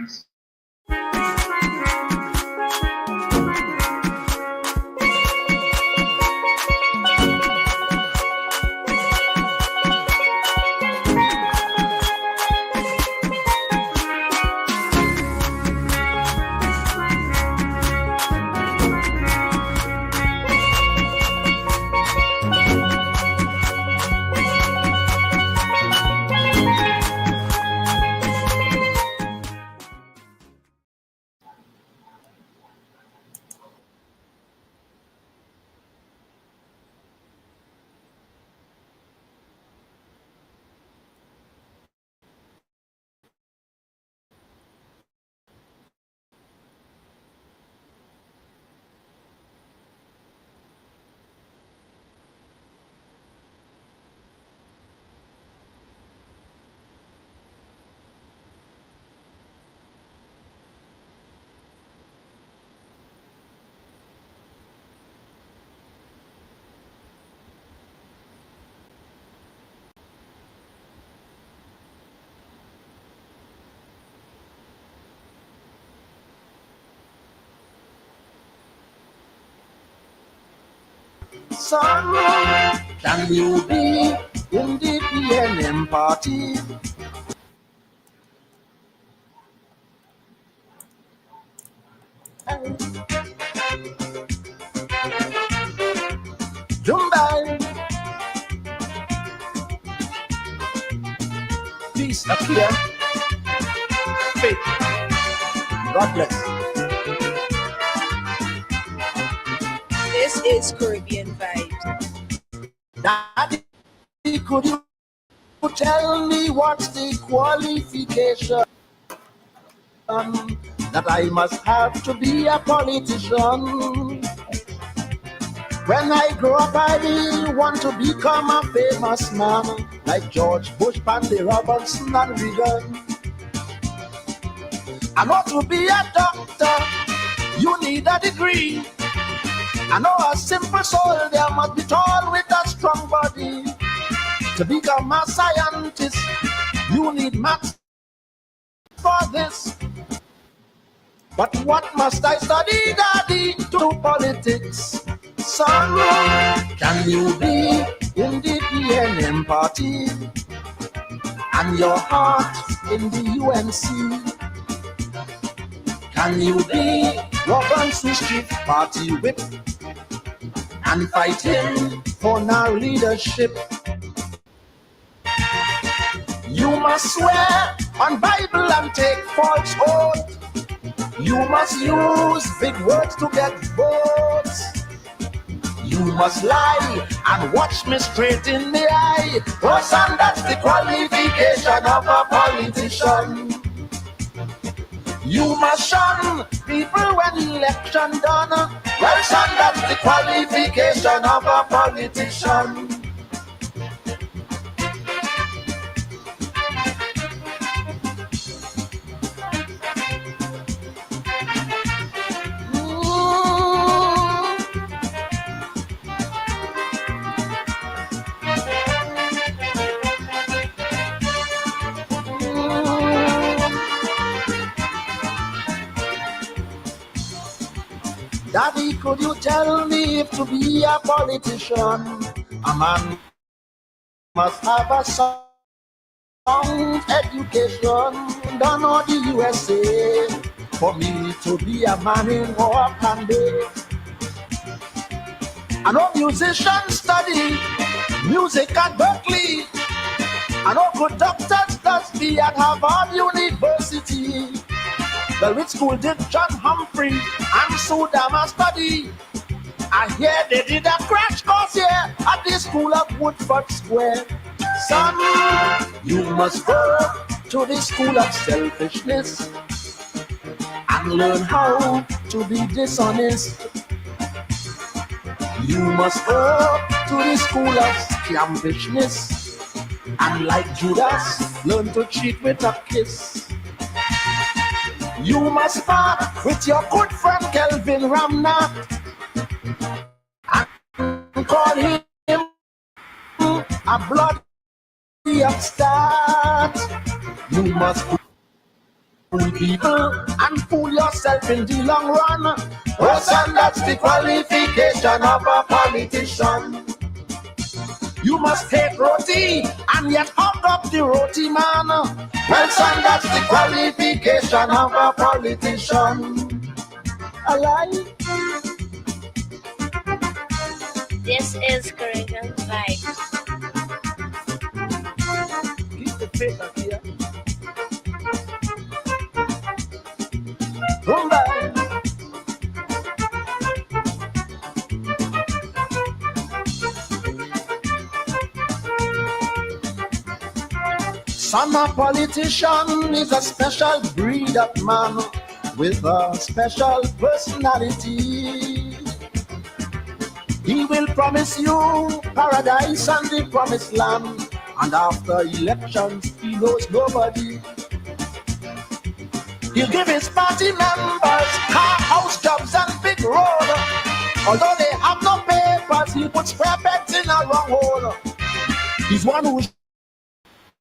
times. Son, can you be in the PNM party? Jumbai, peace, Akia, faith, God bless. This is Caribbean Vibes. Daddy, could you tell me what's the qualification that I must have to be a politician? When I grow up, I want to become a famous man like George Bush, Pandy Robinson, and Reagan. I know to be a doctor, you need a degree. I know a simple soldier must be tall with a strong body. To become a scientist, you need maths for this. But what must I study, Daddy, to do politics? Son, can you be in the PNM party and your heart in the UNC? Can you be Robinson Street party whip and fighting for our leadership? You must swear on Bible and take false oath. You must use big words to get votes. You must lie and watch me straight in the eye. Oh, son, that's the qualification of a politician. You must shun people when election done. Well, son, that's the qualification of a politician. Daddy, could you tell me if to be a politician, a man must have a sound education done on the USA for me to be a man in work and day? I know musicians study music at Berkeley. I know good doctors study at Harvard University. Well, which school did John Humphrey and Sudama study? I hear they did a crash course here at the school of Woodford Square. Son, you must go to the school of selfishness and learn how to be dishonest. You must go to the school of scampishness and like Judas, learn to cheat with a kiss. You must part with your good friend Kelvin Ramnat and call him a bloody upstart. You must fool people and fool yourself in the long run. Oh son, that's the qualification of a politician. You must hate roti and yet hug up the roti man. Well son, that's the qualification of a politician. A lie. This is Caribbean Vibes. Keep the faith up here. Rumba. Son, a politician is a special breed of man with a special personality. He will promise you paradise and the promised land, and after elections he knows nobody. He'll give his party members car, house, jobs and big road. Although they have no papers, he puts square pegs in a wrong hole. He's one who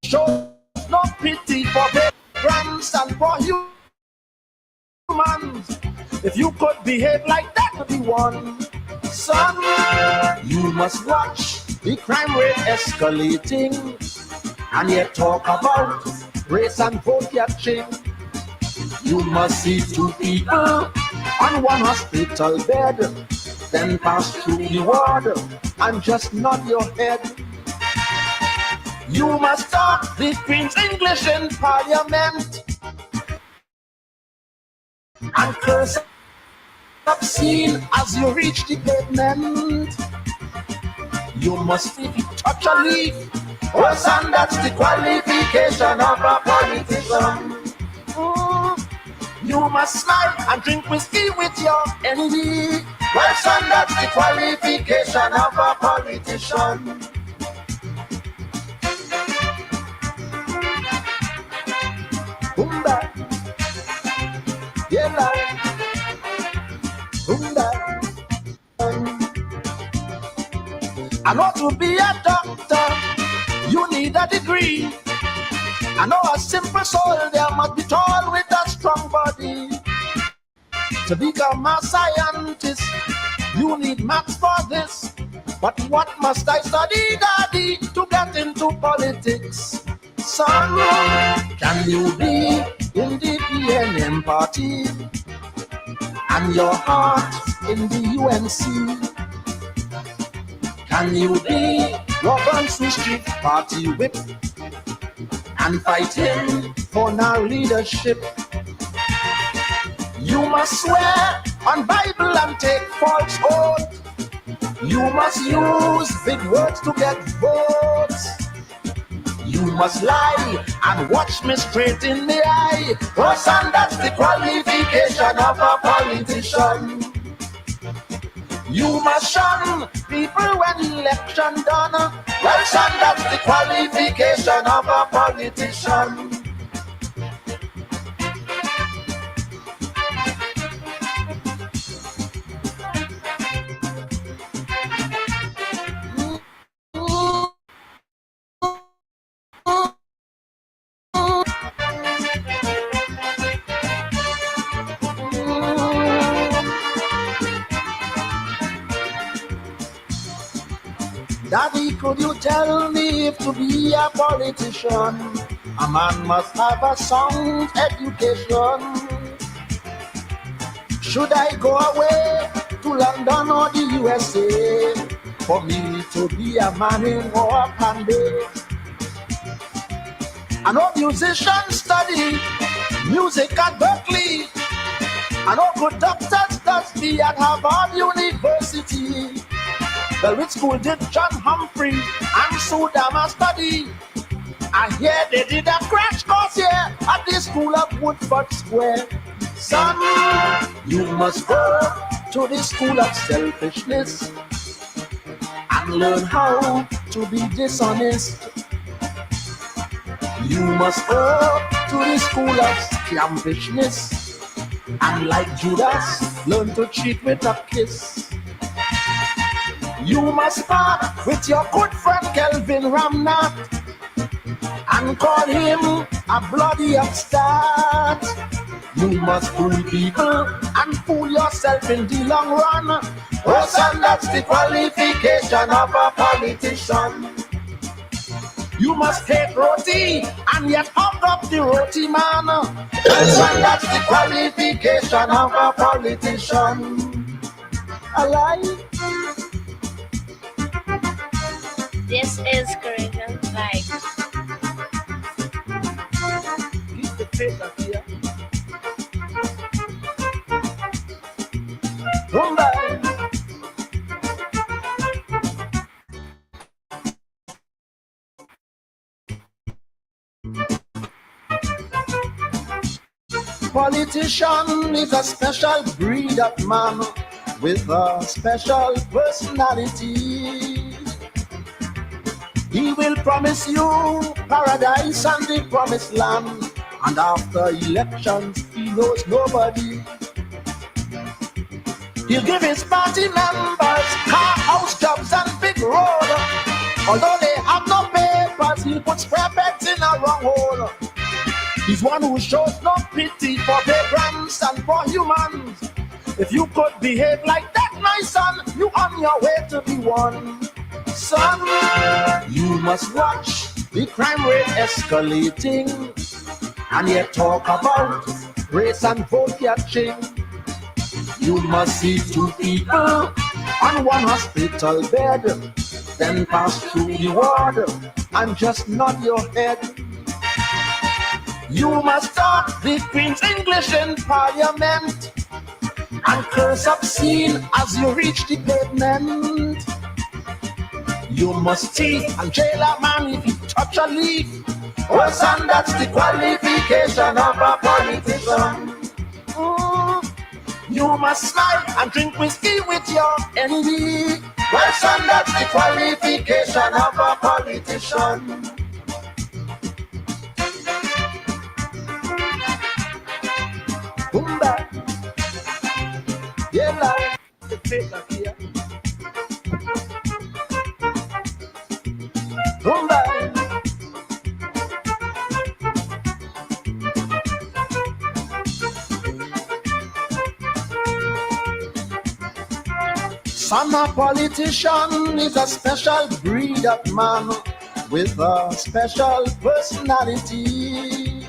shows no pity for vagrants and for humans. If you could behave like that to be one, son, you must watch the crime rate escalating, and yet talk about race and vote catching. You must see two people on one hospital bed, then pass through the ward and just nod your head. You must talk the Queen's English in Parliament and curse obscene as you reach the pavement. You must if you touch a leaf. Oh son, that's the qualification of a politician. You must smile and drink whiskey with your enemy. Well son, that's the qualification of a politician. Boomba, yeah, boomba. I know to be a doctor, you need a degree. I know a simple soldier must be tall with a strong body. To become a scientist, you need maths for this. But what must I study, Daddy, to get into politics? Son, can you be in the PNM party and your heart in the UNC? Can you be Robinson Street party whip and fight him for our leadership? You must swear on Bible and take false oath. You must use big words to get votes. You must lie and watch me straight in the eye. Oh son, that's the qualification of a politician. You must shun people when election done. Well son, that's the qualification of a politician. Daddy, could you tell me if to be a politician, a man must have a sound education? Should I go away to London or the USA for me to be a man in war and bay? I know musicians study music at Berkeley. I know good doctors study at Harvard University. Well, which school did John Humphrey and Sudama study? I hear they did a crash course here at the school of Woodford Square. Son, you must go to the school of selfishness and learn how to be dishonest. You must go to the school of scampishness and like Judas, learn to cheat with a kiss. You must part with your good friend Kelvin Ramnat and call him a bloody upstart. You must fool people and fool yourself in the long run. Oh son, that's the qualification of a politician. You must hate roti and yet hug up the roti man. Oh son, that's the qualification of a politician. A lie. This is Caribbean Vibes. Keep the faith up here. Rumba. Politician is a special breed of man with a special personality. He will promise you paradise and the promised land, and after elections he knows nobody. He'll give his party members car, house, jobs and big road. Although they have no papers, he'll put square pegs in a wrong hole. He's one who shows no pity for vagrants and for humans. If you could behave like that, my son, you on your way to be one. Son, you must watch the crime rate escalating, and yet talk about race and vote catching. You must see two people on one hospital bed, then pass through the ward and just nod your head. You must talk the Queen's English in Parliament and curse obscene as you reach the pavement. You must tease and jail a man if he touch a leaf. Oh son, that's the qualification of a politician. You must smile and drink whiskey with your enemy. Well son, that's the qualification of a politician. Boomba, yeah, the face up here. Boomba. Son, a politician is a special breed of man with a special personality.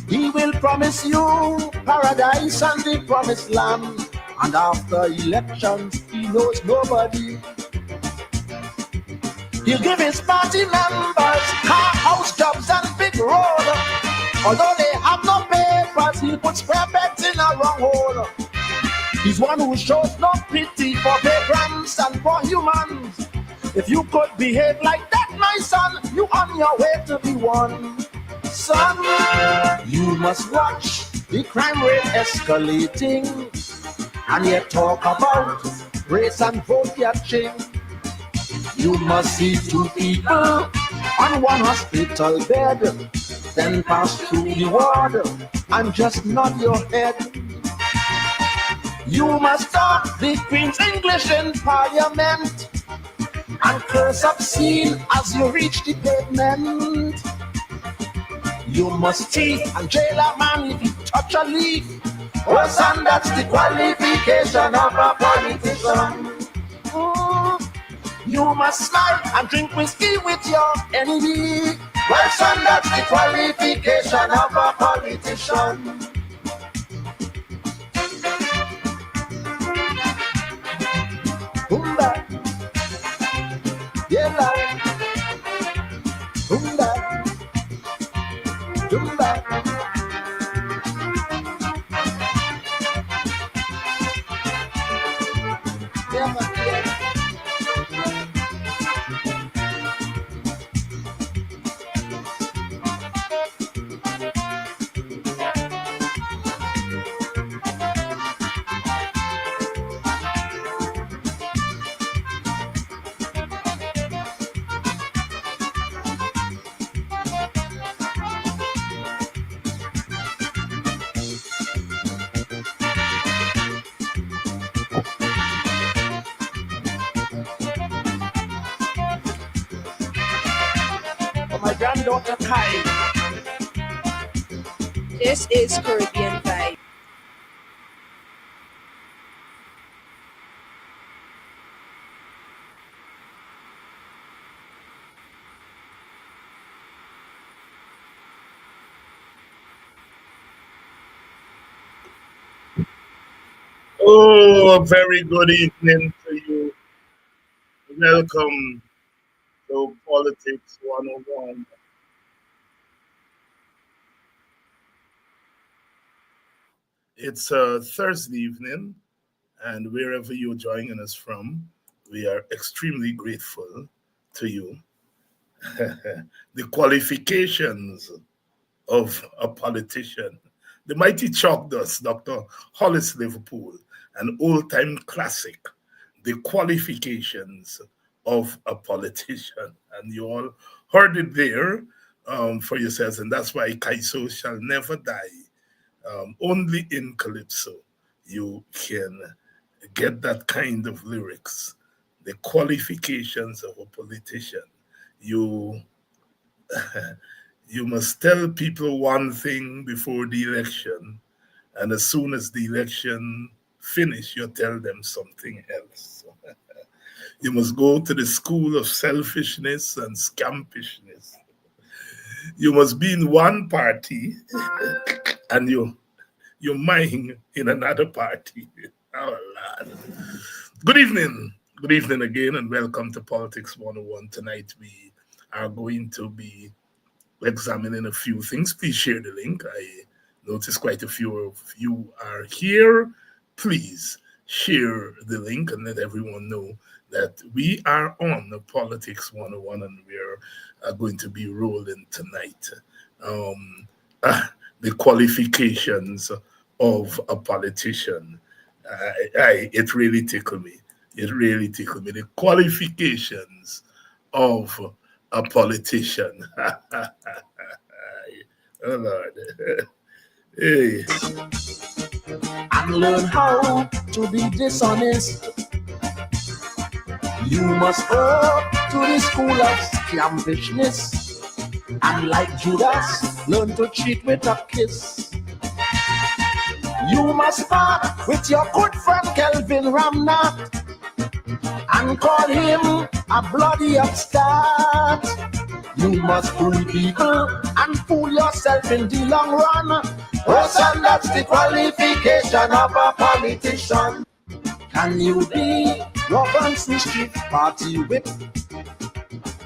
He will promise you paradise and the promised land, and after elections he knows nobody. He'll give his party members car, house, jobs and big road. Although they have no papers, he'll put square pegs in a wrong hole. He's one who shows no pity for vagrants and for humans. If you could behave like that, my son, you on your way to be one. Son, you must watch the crime rate escalating, and yet talk about race and vote catching. You must see two people on one hospital bed, then pass through the ward and just nod your head. You must talk the Queen's English in Parliament and curse obscene as you reach the pavement. You must tease and jail a man if he touch a leaf. Oh son, that's the qualification of a politician. You must smile and drink whiskey with your enemy. Well son, that's the qualification of a politician. Boomba, yeah, love. Boomba, boomba. Yeah, man, yeah. My granddaughter Kai. This is Caribbean Vibe. Oh, a very good evening to you. Welcome to Politics 101. It's a Thursday evening, and wherever you're joining us from, we are extremely grateful to you. The qualifications of a politician. The mighty chalk dust, Dr. Hollis Liverpool, an old time classic. The qualifications of a politician. And you all heard it there for yourselves, and that's why Kaiso shall never die. Only in Calypso you can get that kind of lyrics. The qualifications of a politician. You you must tell people one thing before the election, and as soon as the election finish, you tell them something else. You must go to the school of selfishness and scampishness. You must be in one party and you're mine in another party. Oh, Lord. Good evening. Good evening again, and welcome to Politics 101. Tonight we are going to be examining a few things. Please share the link. I notice quite a few of you are here. Please share the link and let everyone know that we are on the Politics 101 and we're going to be rolling tonight. Um, the qualifications of a politician. It really tickled me. It really tickled me. The qualifications of a politician. Oh Lord. Hey. And learn how to be dishonest. You must go to the school of scampishness. And like Judas, learn to cheat with a kiss. You must part with your good friend Kelvin Ramnat and call him a bloody upstart. You must fool people and fool yourself in the long run. Oh, son, that's the qualification of a politician. Can you be Robinson Street party whip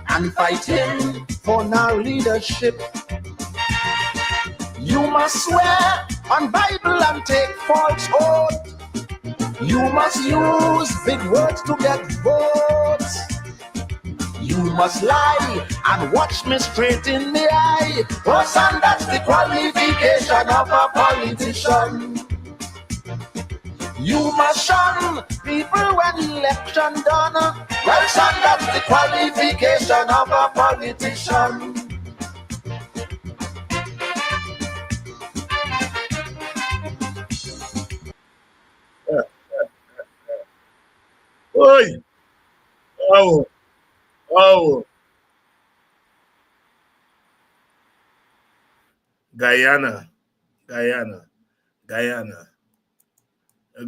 and fight him for now leadership? You must swear on Bible and take false oath. You must use big words to get votes. You must lie and watch me straight in the eye. Oh, son, that's the qualification of a politician. You must shun people when election done. Well, son, that's the qualification of a politician. Oi! Oh, oh, Guyana, Guyana, Guyana.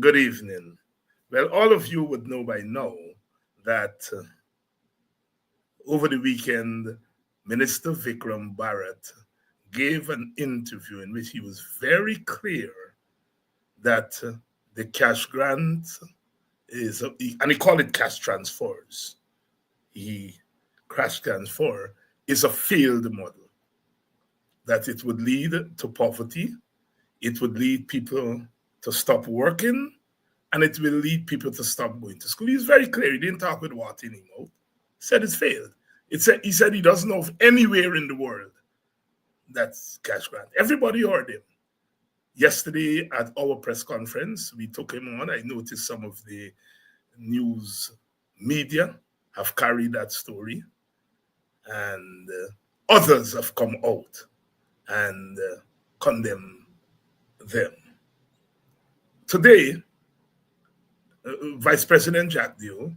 Good evening. Well, all of you would know by now that over the weekend, Minister Vikram Bharat gave an interview in which he was very clear that the cash grant is, and he called it cash transfers. Cash transfer is a failed model, that it would lead to poverty, it would lead people to stop working, and it will lead people to stop going to school. He's very clear. He didn't talk with what anymore. He said it's failed. He said he doesn't know of anywhere in the world that's cash grant. Everybody heard him. Yesterday at our press conference, we took him on. I noticed some of the news media have carried that story, and others have come out and condemn them. Today, Vice President Jack Dew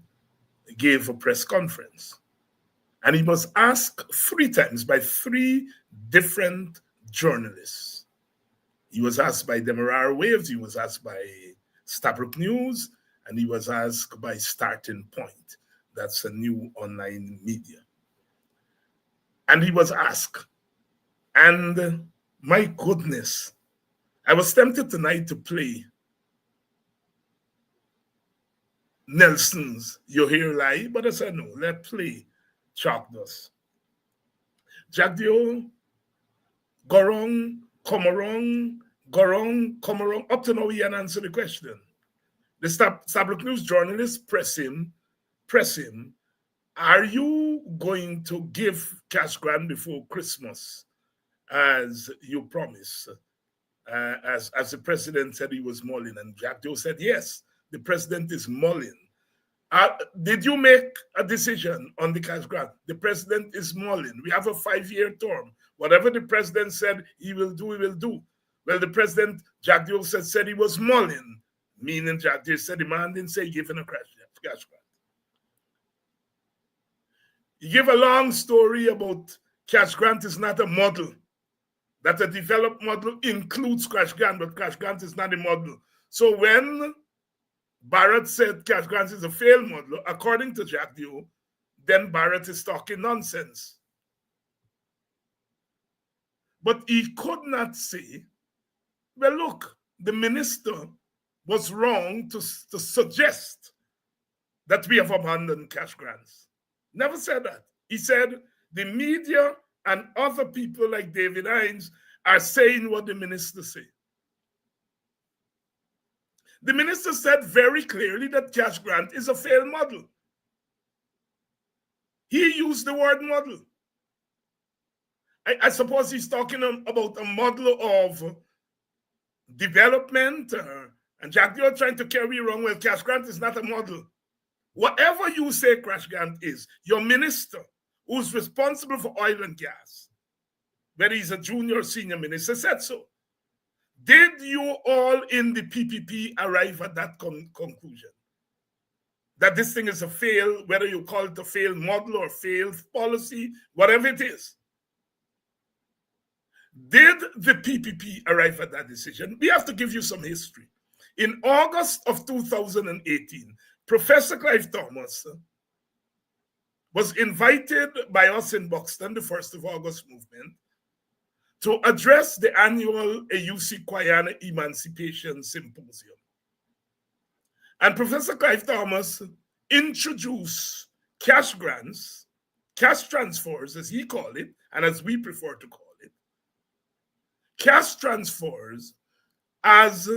gave a press conference, and he was asked 3 times by 3 different journalists He was asked by Demerara Waves, he was asked by Stabrook News, and he was asked by Starting Point. That's a new online media. And he was asked, and my goodness, I was tempted tonight to play Nelson's You Hear Lie, but I said no, let's play Chalk Dust. Jack Dio, Gorong, Comoron, Gorong, Comoron. Up to now, he hadn't answered the question. The Stabrook News journalist press him, are you going to give cash grant before Christmas as you promised? As the president said he was mulling, and Jack Doe said, yes, the president is mulling. Did you make a decision on the cash grant? The president is mulling. We have a 5-year term. Whatever the president said he will do, he will do. Well, the president, Jack Doe said he was mulling, meaning Jack Doe said the man didn't say giving a cash grant. You give a long story about cash grant is not a model. That a developed model includes cash grant, but cash grant is not a model. So when Barrett said cash grant is a failed model, according to Jack Dio, then Barrett is talking nonsense. But he could not say, well, look, the minister was wrong to suggest that we have abandoned cash grants. Never said that. He said the media and other people like David Hines are saying what the minister said. The minister said very clearly that cash grant is a failed model. He used the word model. I suppose he's talking about a model of development, and Jack, you're trying to carry wrong. Well, cash grant is not a model. Whatever you say cash grant is, your minister, who's responsible for oil and gas, whether he's a junior or senior minister, said so. Did you all in the PPP arrive at that conclusion? That this thing is a fail, whether you call it a failed model or failed policy, whatever it is. Did the PPP arrive at that decision? We have to give you some history. In August of 2018, Professor Clive Thomas was invited by us in Buxton, the 1st of August movement, to address the annual AUC Kwayana Emancipation Symposium. And Professor Clive Thomas introduced cash grants, cash transfers, as he called it, and as we prefer to call it, cash transfers as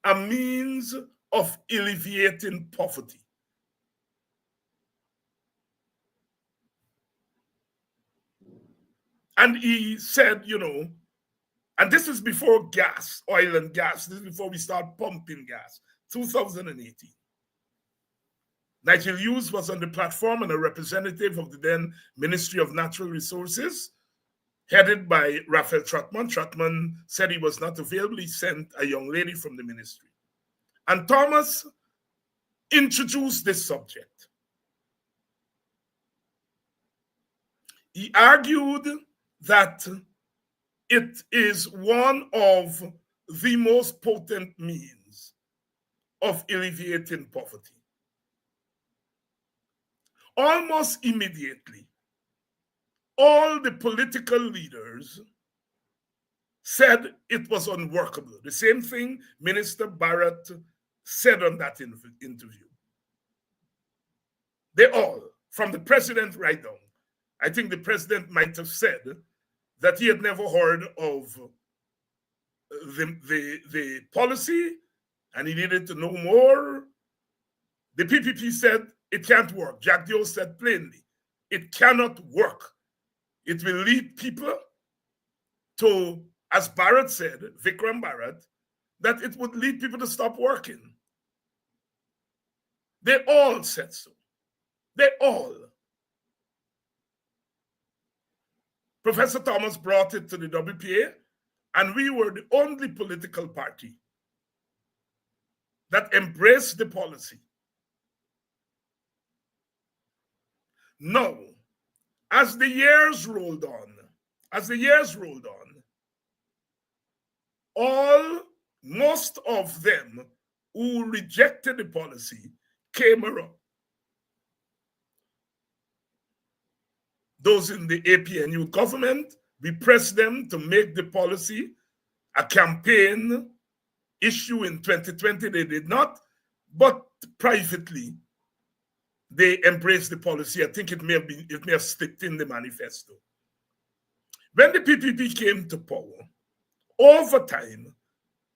a means of alleviating poverty. And he said, you know, and this is before gas, oil and gas. This is before we start pumping gas, 2018. Nigel Hughes was on the platform and a representative of the then Ministry of Natural Resources, headed by Raphael Trotman. Trotman said he was not available. He sent a young lady from the ministry. And Thomas introduced this subject. He argued that it is one of the most potent means of alleviating poverty. Almost immediately, all the political leaders said it was unworkable. The same thing Minister Barrett said on that interview. They all, from the president right down, I think the president might have said that he had never heard of the policy and he needed to know more. The PPP said it can't work. Jack Dio said plainly, it cannot work. It will lead people to, as Barrett said, Vikram Barrett, that it would lead people to stop working. They all said so. They all. Professor Thomas brought it to the WPA, and we were the only political party that embraced the policy. Now, as the years rolled on, most of them who rejected the policy came around. Those in the APNU government, we pressed them to make the policy a campaign issue in 2020. They did not, but privately, they embraced the policy. I think it may have slipped in the manifesto. When the PPP came to power, over time,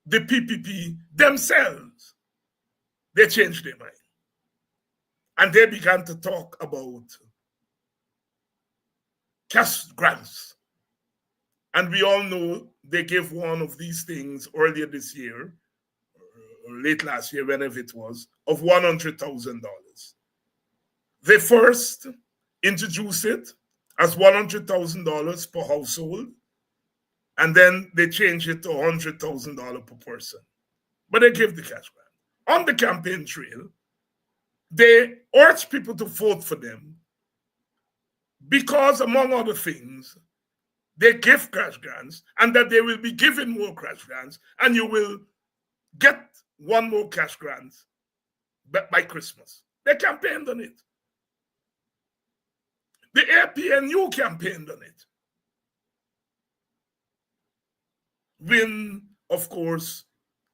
the PPP themselves, they changed their mind. And they began to talk about cash grants. And we all know they gave one of these things earlier this year, or late last year, whenever it was, of $100,000. They first introduced it as $100,000 per household, and then they changed it to $100,000 per person. But they gave the cash grant. On the campaign trail, they urged people to vote for them because, among other things, they give cash grants and that they will be giving more cash grants, and you will get one more cash grant by Christmas. They campaigned on it. The APNU campaigned on it. Win, of course,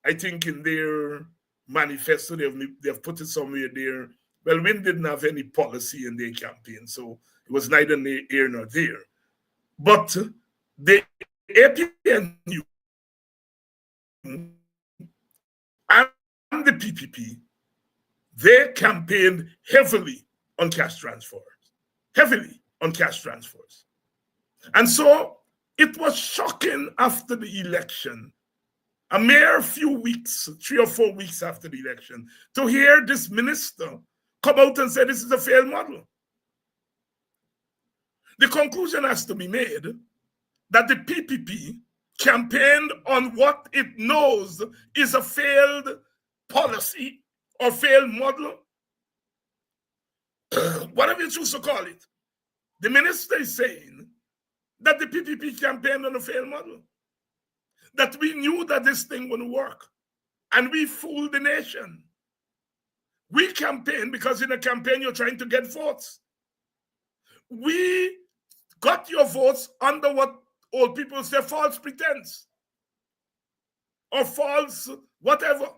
I think in their manifesto, they've put it somewhere there. Well, Win didn't have any policy in their campaign, so it was neither here nor there. But the APNU and the PPP, they campaigned heavily on cash transfers. Heavily on cash transfers. And so it was shocking after the election, a mere few weeks, 3 or 4 weeks after the election, to hear this minister come out and say this is a failed model. The conclusion has to be made that the PPP campaigned on what it knows is a failed policy or failed model, whatever you choose to call it. The minister is saying that the PPP campaigned on a failed model, that we knew that this thing wouldn't work, and we fooled the nation. We campaigned because in a campaign you're trying to get votes. We got your votes under what old people say false pretense or false whatever.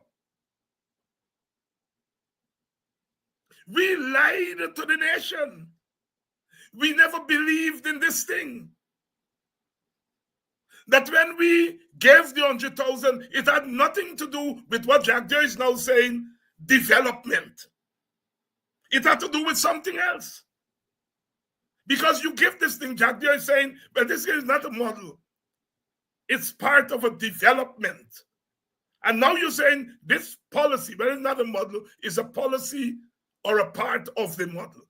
We lied to the nation. We never believed in this thing. That when we gave the 100,000, it had nothing to do with what Jack Joy is now saying, development. It had to do with something else. Because you give this thing, Jack Joy is saying, but this is not a model. It's part of a development. And now you're saying this policy, but it's not a model, is a policy or a part of the model.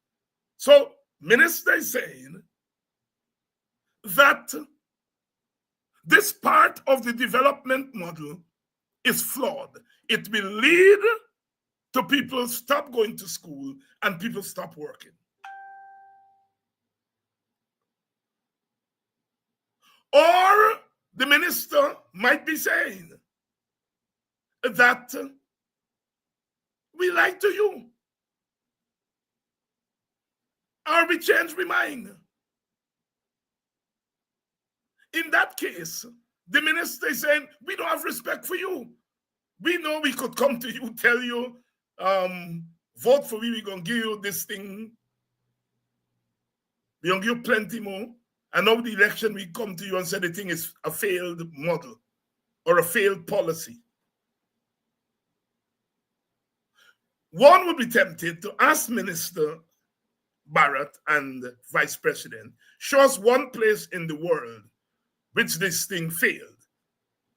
So, minister is saying that this part of the development model is flawed. It will lead to people stop going to school and people stop working. Or the minister might be saying that we lied to you, or we changed our mind. In that case, the minister is saying, we don't have respect for you. We know we could come to you, tell you, vote for me, we're going to give you this thing. We're going to give you plenty more. And now the election, we come to you and say the thing is a failed model or a failed policy. One would be tempted to ask Minister Barrett and Vice President, show us one place in the world which this thing failed.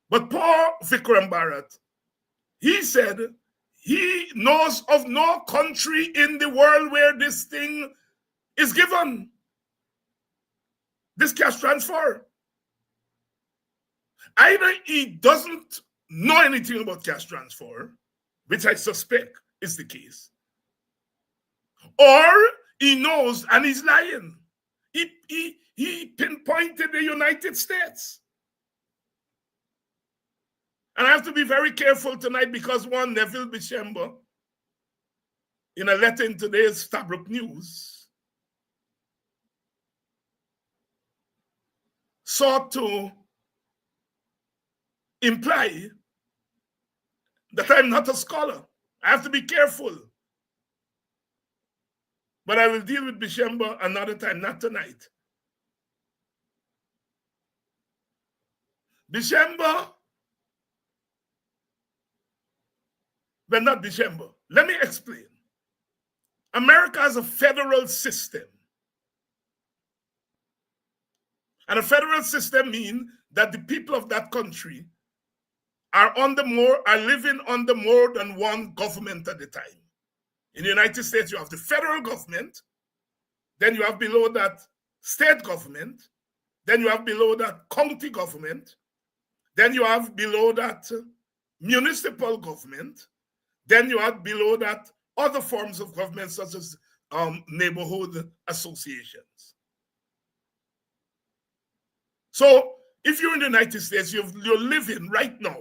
But poor Vikram Barrett, he said he knows of no country in the world where this thing is given, this cash transfer. Either he doesn't know anything about cash transfer, which I suspect is the case, or he knows and he's lying. He pinpointed the United States. And I have to be very careful tonight because one, Neville Bishemba, in a letter in today's Stabrook News, sought to imply that I'm not a scholar. I have to be careful. But I will deal with Bishemba another time, not tonight. Bishemba, but not Bishemba. Let me explain. America has a federal system. And a federal system means that the people of that country are living under more than one government at a time. In the United States, you have the federal government, then you have below that state government, then you have below that county government, then you have below that municipal government, then you have below that other forms of government such as neighborhood associations. So if you're in the United States, you're living right now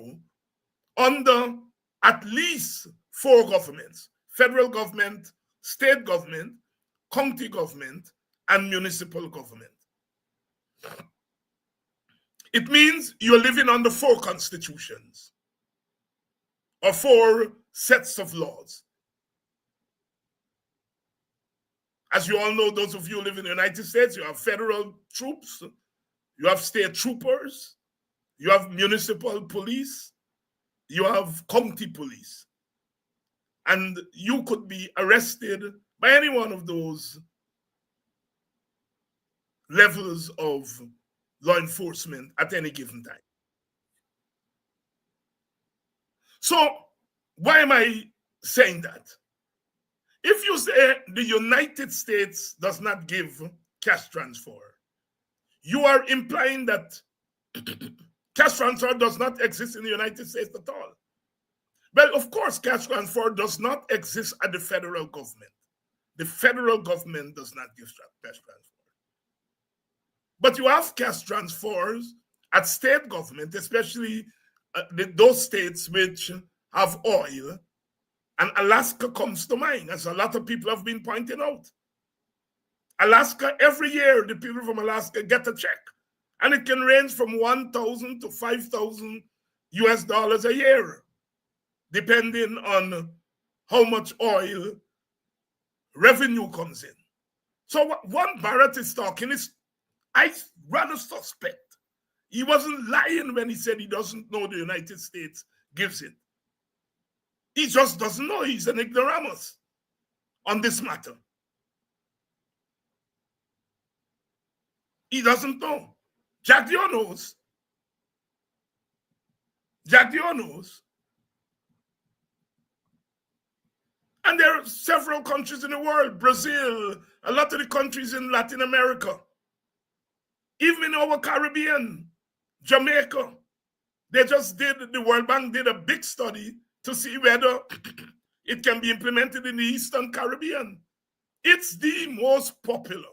under at least 4 governments: federal government, state government, county government, and municipal government. It means you're living under 4 constitutions or 4 sets of laws. As you all know, those of you who live in the United States, you have federal troops, you have state troopers, you have municipal police, you have county police. And you could be arrested by any one of those levels of law enforcement at any given time. So why am I saying that? If you say the United States does not give cash transfer, you are implying that cash transfer does not exist in the United States at all. Well, of course, cash transfer does not exist at the federal government. The federal government does not give cash transfer. But you have cash transfers at state government, especially those states which have oil. And Alaska comes to mind, as a lot of people have been pointing out. Alaska, every year, the people from Alaska get a check. And it can range from $1,000 to $5,000 US dollars a year, depending on how much oil revenue comes in. So what Barrett is talking is, I rather suspect he wasn't lying when he said he doesn't know the United States gives it. He just doesn't know. He's an ignoramus on this matter. He doesn't know. Jack Dio knows. Jack Dio knows. And there are several countries in the world, Brazil, a lot of the countries in Latin America, even in our Caribbean, Jamaica. The World Bank did a big study to see whether it can be implemented in the Eastern Caribbean. It's the most popular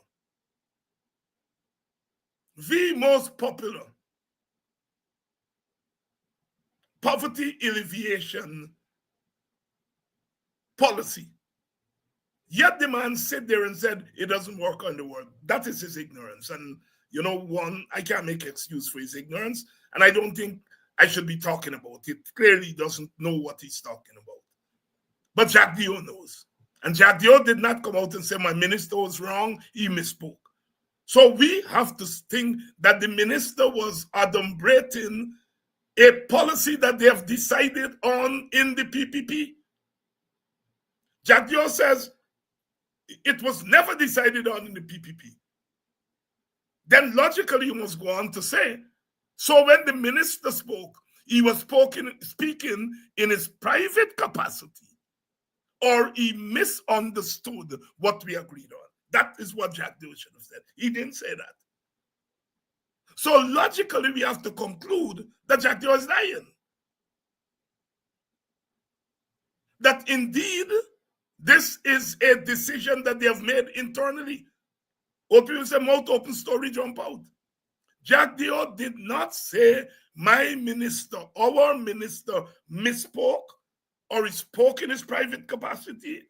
poverty alleviation policy. Yet the man sat there and said it doesn't work on the world. That is his ignorance. And I can't make excuse for his ignorance, and I don't think I should be talking about it. Clearly, he doesn't know what he's talking about. But Jack Dio knows. And Jack Dio did not come out and say, my minister was wrong, he misspoke. So we have to think that the minister was adumbrating a policy that they have decided on in the PPP. Jack Dio says it was never decided on in the PPP. Then logically you must go on to say, so when the minister spoke, he was speaking in his private capacity, or he misunderstood what we agreed on. That is what Jack Dio should have said. He didn't say that. So logically, we have to conclude that Jack Dio is lying. That indeed, this is a decision that they have made internally. Or people say, mouth open, story jump out. Jack Dio did not say my minister, our minister misspoke, or he spoke in his private capacity,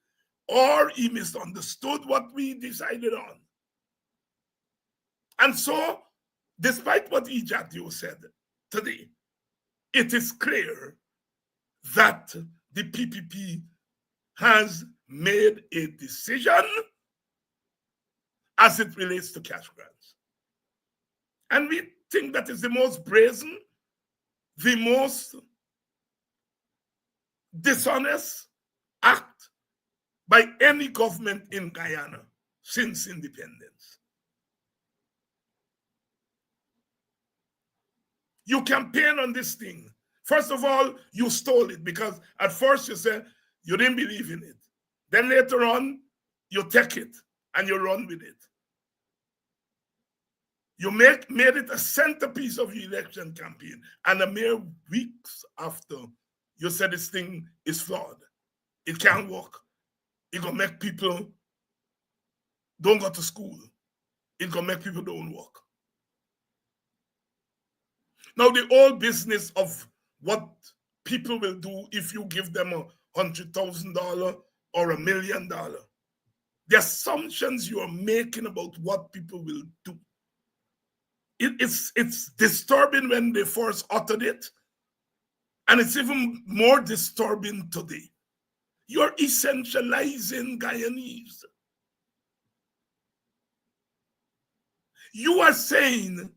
or he misunderstood what we decided on. And so, despite what Jack Dio said today, it is clear that the PPP has made a decision as it relates to cash grants. And we think that is the most brazen, the most dishonest act by any government in Guyana since independence. You campaign on this thing. First of all, you stole it because at first you said you didn't believe in it. Then later on, you take it and you run with it. You made it a centerpiece of your election campaign. And a mere weeks after, you said this thing is flawed. It can't work. It's going to make people don't go to school. It's going to make people don't work. Now, the whole business of what people will do if you give them $100,000 or $1 million, the assumptions you are making about what people will do. It's disturbing when they first uttered it, and it's even more disturbing today. You're essentializing Guyanese. You are saying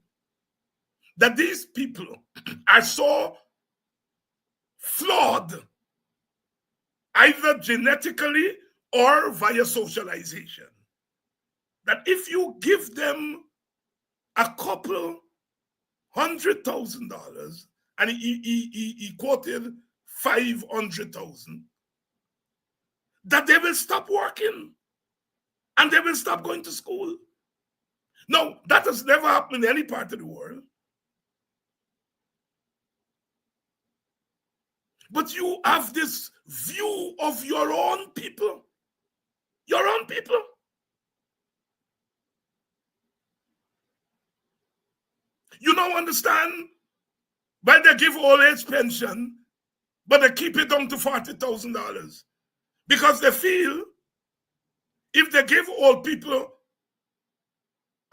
that these people are so flawed, either genetically or via socialization, that if you give them a couple $100,000, and he quoted 500,000, that they will stop working and they will stop going to school. No, that has never happened in any part of the world. But you have this view of your own people. Your own people. You don't understand why they give old age pension, but they keep it down to $40,000. Because they feel if they give old people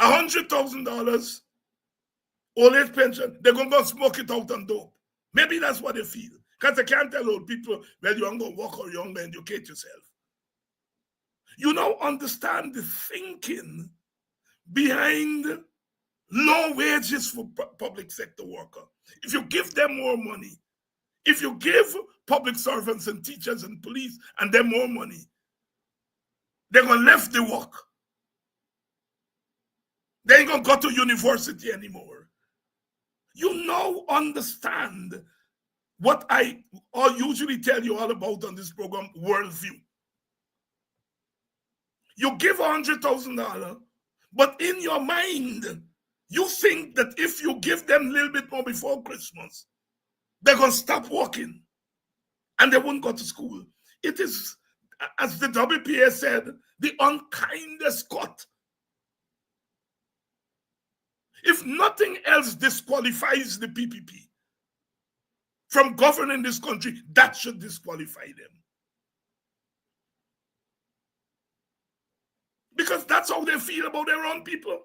$100,000 old age pension, they're going to go smoke it out and dope. Maybe that's what they feel. Because they can't tell old people, well, you're going to work or you're going to educate yourself. You now understand the thinking behind low wages for public sector workers. If you give them more money, if you give public servants and teachers and police and them more money, they're going to left the work. They ain't going to go to university anymore. You now understand what I usually tell you all about on this program, worldview. You give $100,000, but in your mind, you think that if you give them a little bit more before Christmas, they're going to stop working and they won't go to school. It is, as the WPA said, the unkindest cut. If nothing else disqualifies the PPP from governing this country, that should disqualify them. Because that's how they feel about their own people.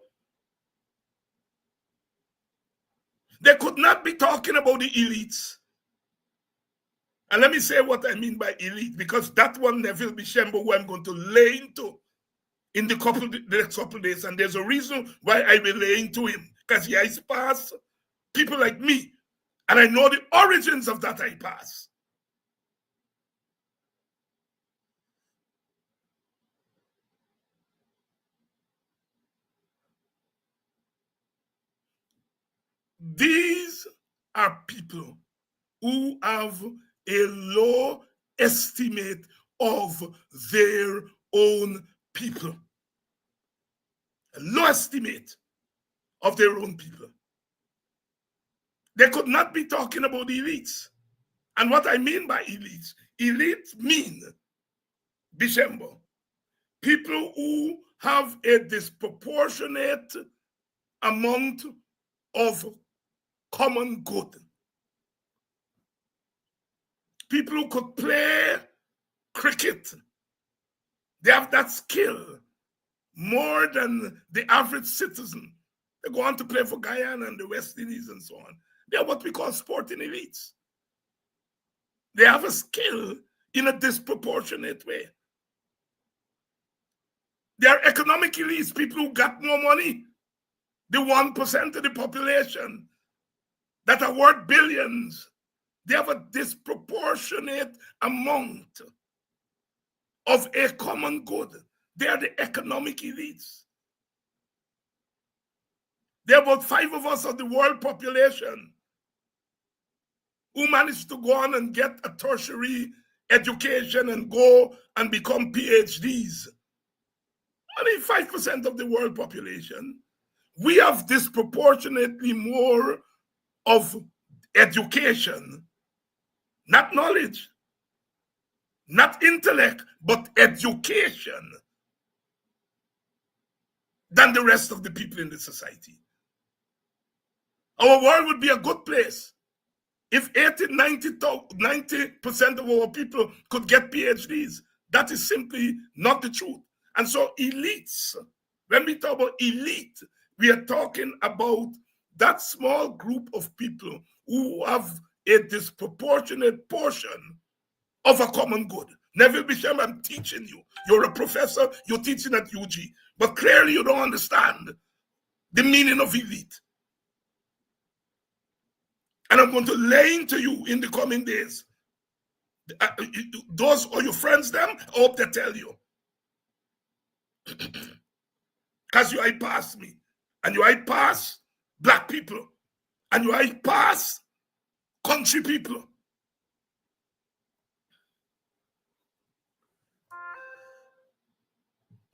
They could not be talking about the elites. And let me say what I mean by elite, because that one Neville Bishembo, who I'm going to lay into in the next couple of days, and there's a reason why I will lay into him, because he has passed people like me, and I know the origins of that I pass. These are people who have a low estimate of their own people. A low estimate of their own people. They could not be talking about elites. And what I mean by elites, elites mean, Bishembo, people who have a disproportionate amount of common good. People who could play cricket, they have that skill more than the average citizen. They go on to play for Guyana and the West Indies and so on. They are what we call sporting elites. They have a skill in a disproportionate way. They are economic elites, people who got more money. The 1% of the population that are worth billions. They have a disproportionate amount of a common good. They are the economic elites. There are about 5 of us of the world population who managed to go on and get a tertiary education and go and become PhDs. Only 5% of the world population. We have disproportionately more of education, not knowledge, not intellect, but education than the rest of the people in the society. Our world would be a good place if 90% of our people could get PhDs. That is simply not the truth. And so elites, when we talk about elite, we are talking about that small group of people who have a disproportionate portion of a common good. Neville Bishop, I'm teaching you. You're a professor, you're teaching at UG, but clearly you don't understand the meaning of elite. And I'm going to lay into you in the coming days. Those are your friends, them, I hope they tell you. Because you pass me, and you pass black people, and you pass country people.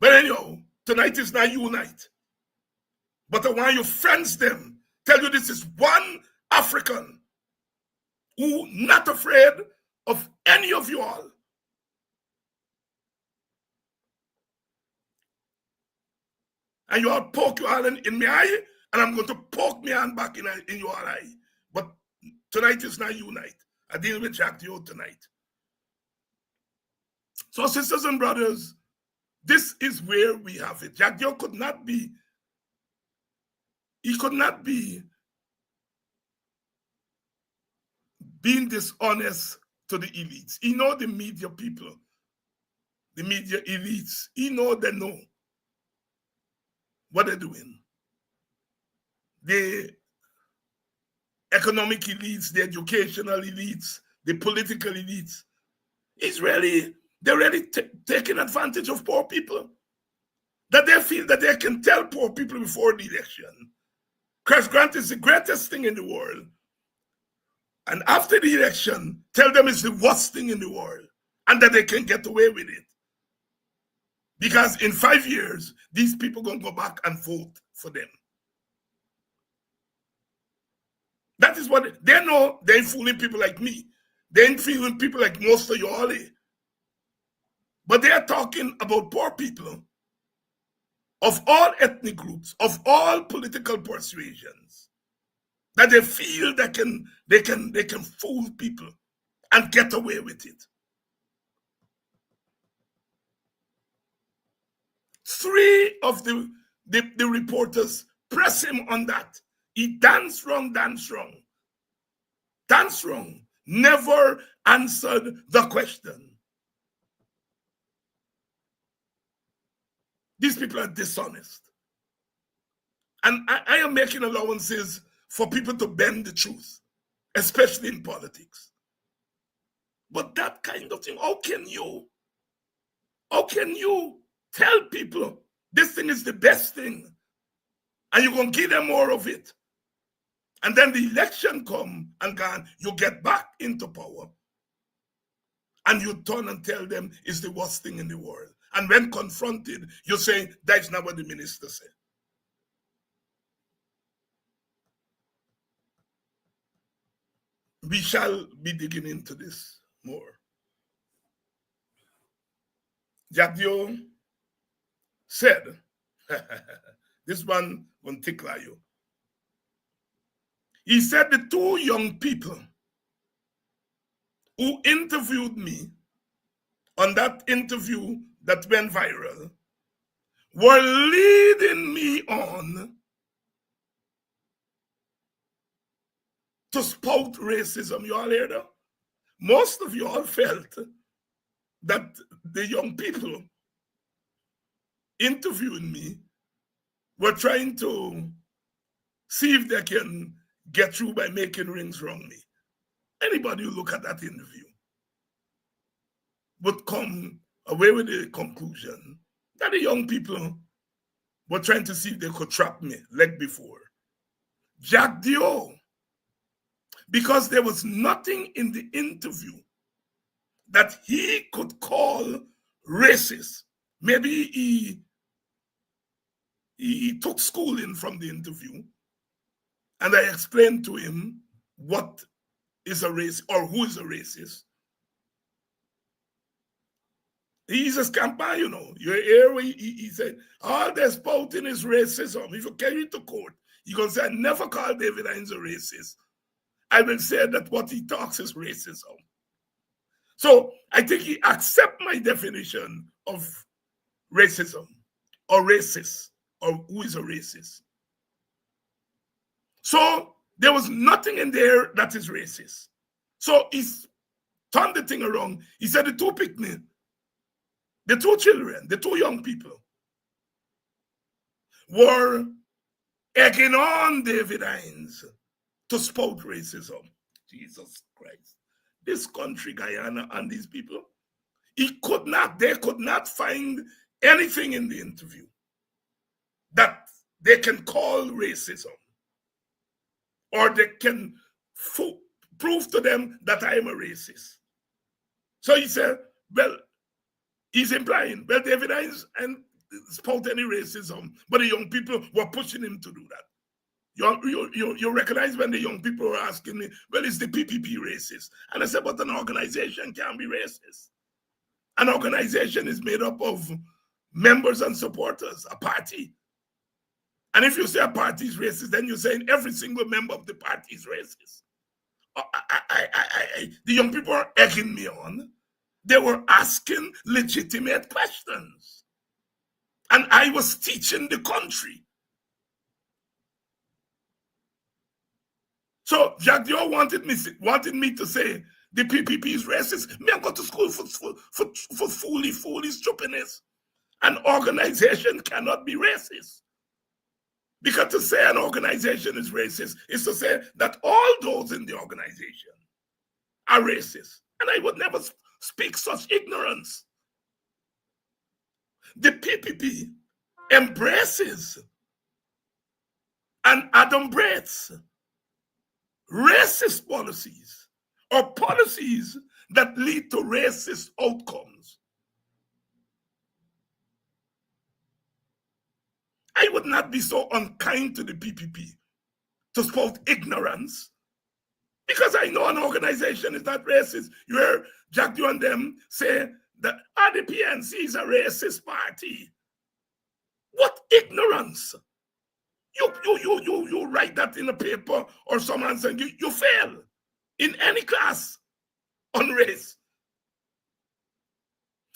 But anyhow, tonight is not you night. But I want your friends them tell you this is one African who not afraid of any of you all. And you all poke your hand in my eye, and I'm going to poke my hand back in your eye. But tonight is not you night. I deal with Jack Dio tonight. So, sisters and brothers, this is where we have it. Jack Dio could not be being dishonest to the elites. He know the media people, the media elites. He know they know what they're doing. The economic elites, the educational elites, the political elites. They're really taking advantage of poor people. That they feel that they can tell poor people before the election, Chris Grant is the greatest thing in the world. And after the election, tell them it's the worst thing in the world and that they can get away with it. Because in 5 years, these people going to go back and vote for them. That is what they know. They ain't fooling people like me. They ain't fooling people like most of you all. But they are talking about poor people of all ethnic groups, of all political persuasions, that they feel they can fool people and get away with it. 3 of the reporters press him on that. He danced wrong, never answered the question. These people are dishonest. And I am making allowances for people to bend the truth, especially in politics. But that kind of thing, how can you tell people this thing is the best thing and you're going to give them more of it? And then the election come and gone, you get back into power and you turn and tell them it's the worst thing in the world. And when confronted, you say, that's not what the minister said. We shall be digging into this more. Jadio said, this one will tickle you. He said the two young people who interviewed me on that interview that went viral were leading me on to spout racism. You all hear that? Most of you all felt that the young people interviewing me were trying to see if they can get through by making rings around me. Anybody who look at that interview would come away with the conclusion that the young people were trying to see if they could trap me like before. Jack Dio, because there was nothing in the interview that he could call racist. Maybe he took schooling from the interview, and I explained to him what is a race or who is a racist. He's a scamper, you know. You hear he said, all they're spouting is racism. If you carry it to court, you're going to say, I never called David Hines a racist. I will say that what he talks is racism. So I think he accepts my definition of racism or racist or who is a racist. So there was nothing in there that is racist. So he's turned the thing around. He said the two picnic, the two children, the two young people were egging on David Hines to spout racism. Jesus Christ. This country, Guyana, and these people, they could not find anything in the interview that they can call racism, or they can prove to them that I am a racist. So he said, well, he's implying, well, David Hines and spout any racism, but the young people were pushing him to do that. You recognize when the young people were asking me, well, is the PPP racist? And I said, but an organization can be racist. An organization is made up of members and supporters, a party. And if you say a party is racist, then you're saying every single member of the party is racist. The young people are egging me on. They were asking legitimate questions. And I was teaching the country. So Jack Dio wanted me to say the PPP is racist. Me, I go to school for foolish stupidness. An organization cannot be racist. Because to say an organization is racist is to say that all those in the organization are racist. And I would never speak such ignorance. The PPP embraces and adumbrates racist policies or policies that lead to racist outcomes. I would not be so unkind to the PPP to spout ignorance, because I know an organization is not racist. You hear Jack Dio and them say that the PNC is a racist party. What ignorance! You write that in a paper or someone saying you fail in any class on race.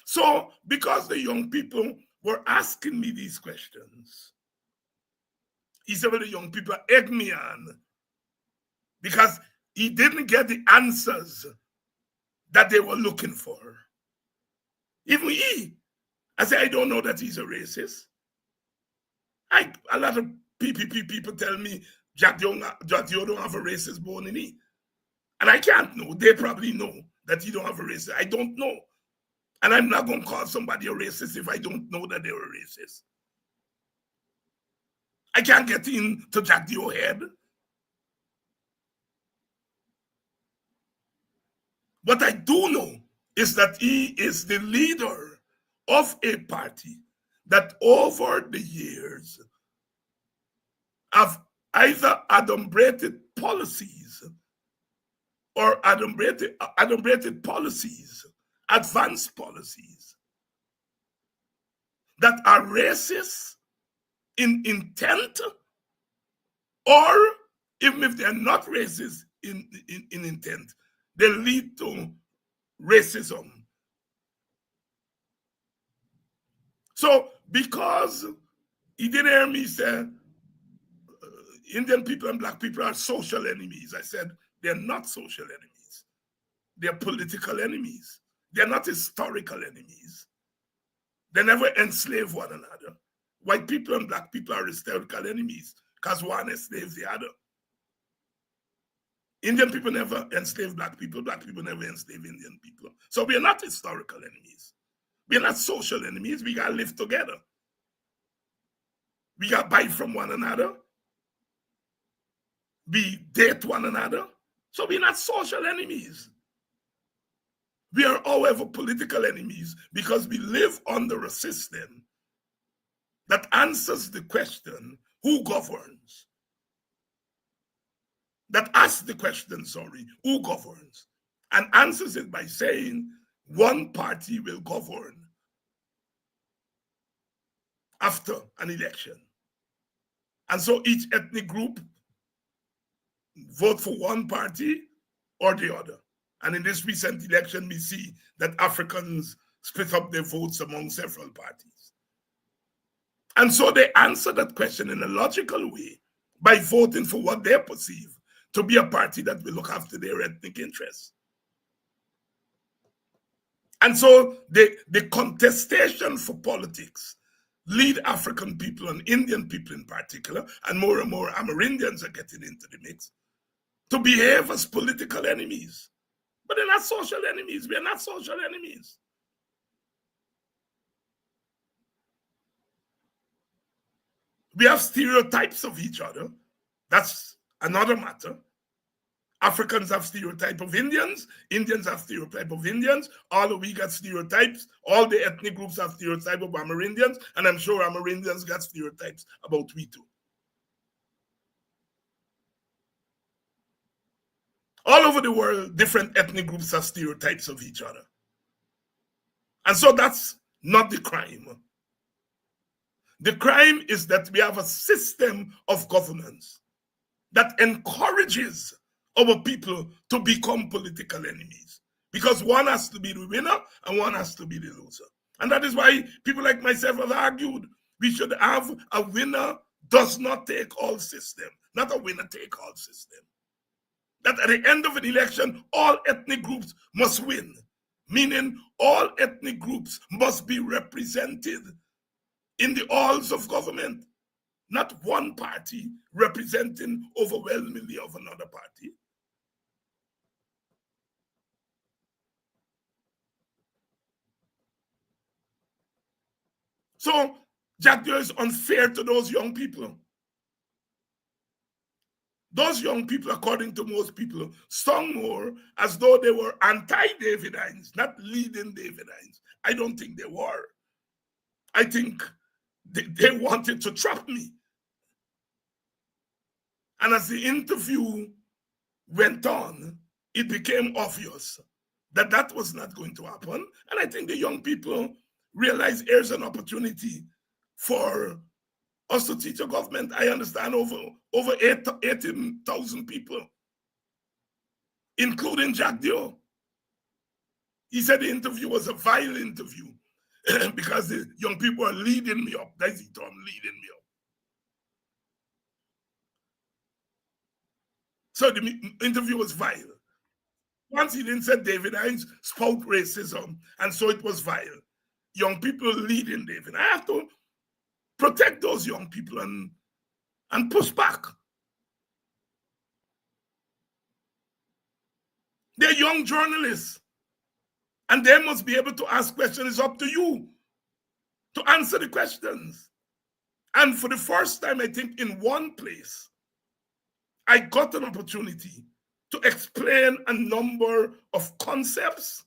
So because the young people were asking me these questions, he said, well, the young people egged me on because he didn't get the answers that they were looking for. Even I said, I don't know that he's a racist. A lot of PPP people tell me Jack Dio don't have a racist bone in him. And I can't know. They probably know that he don't have a racist. I don't know. And I'm not going to call somebody a racist if I don't know that they're a racist. I can't get into Jack Dio's head. What I do know is that he is the leader of a party that over the years have either adumbrated policies or adumbrated policies, advanced policies that are racist in intent or even if they're not racist in intent, they lead to racism. So because he didn't hear me say Indian people and black people are social enemies, I said they're not social enemies. They're political enemies. They're not historical enemies. They never enslave one another. White people and black people are historical enemies because one enslaves the other. Indian people never enslave black people never enslave Indian people. So we are not historical enemies. We are not social enemies. We gotta live together. We gotta buy from one another. We date one another. So we're not social enemies. We are, however, political enemies because we live under a system that answers the question, who governs? That asks the question, who governs? And answers it by saying, one party will govern after an election. And so each ethnic group vote for one party or the other. And in this recent election, we see that Africans split up their votes among several parties. And so they answer that question in a logical way by voting for what they perceive to be a party that will look after their ethnic interests. And so the contestation for politics lead African people and Indian people in particular, and more Amerindians are getting into the mix, to behave as political enemies. But they're not social enemies. We are not social enemies. We have stereotypes of each other. That's another matter. Africans have stereotype of Indians. Indians have stereotype of Indians. All of we got stereotypes. All the ethnic groups have stereotype of Amerindians. And I'm sure Amerindians got stereotypes about we too. All over the world, different ethnic groups have stereotypes of each other. And so that's not the crime. The crime is that we have a system of governance that encourages our people to become political enemies. Because one has to be the winner and one has to be the loser. And that is why people like myself have argued we should have a winner does not take all system, not a winner take all system. That at the end of an election, all ethnic groups must win, meaning all ethnic groups must be represented in the halls of government, not one party representing overwhelmingly of another party. So Jack Doe is unfair to those young people. Those young people, according to most people, sung more as though they were anti-David Hines, not leading David Hines. I don't think they were. I think they wanted to trap me. And as the interview went on, it became obvious that that was not going to happen. And I think the young people realized here's an opportunity for us to teach a government. I understand over 18,000 people, including Jack Doe. He said the interview was a vile interview because the young people are leading me up. That's the term, leading me up. So the interview was vile. Once he didn't say David Hines spoke racism, and so it was vile. Young people leading David. I have to protect those young people and push back. They're young journalists, and they must be able to ask questions. It's up to you to answer the questions. And for the first time, I think, in one place, I got an opportunity to explain a number of concepts.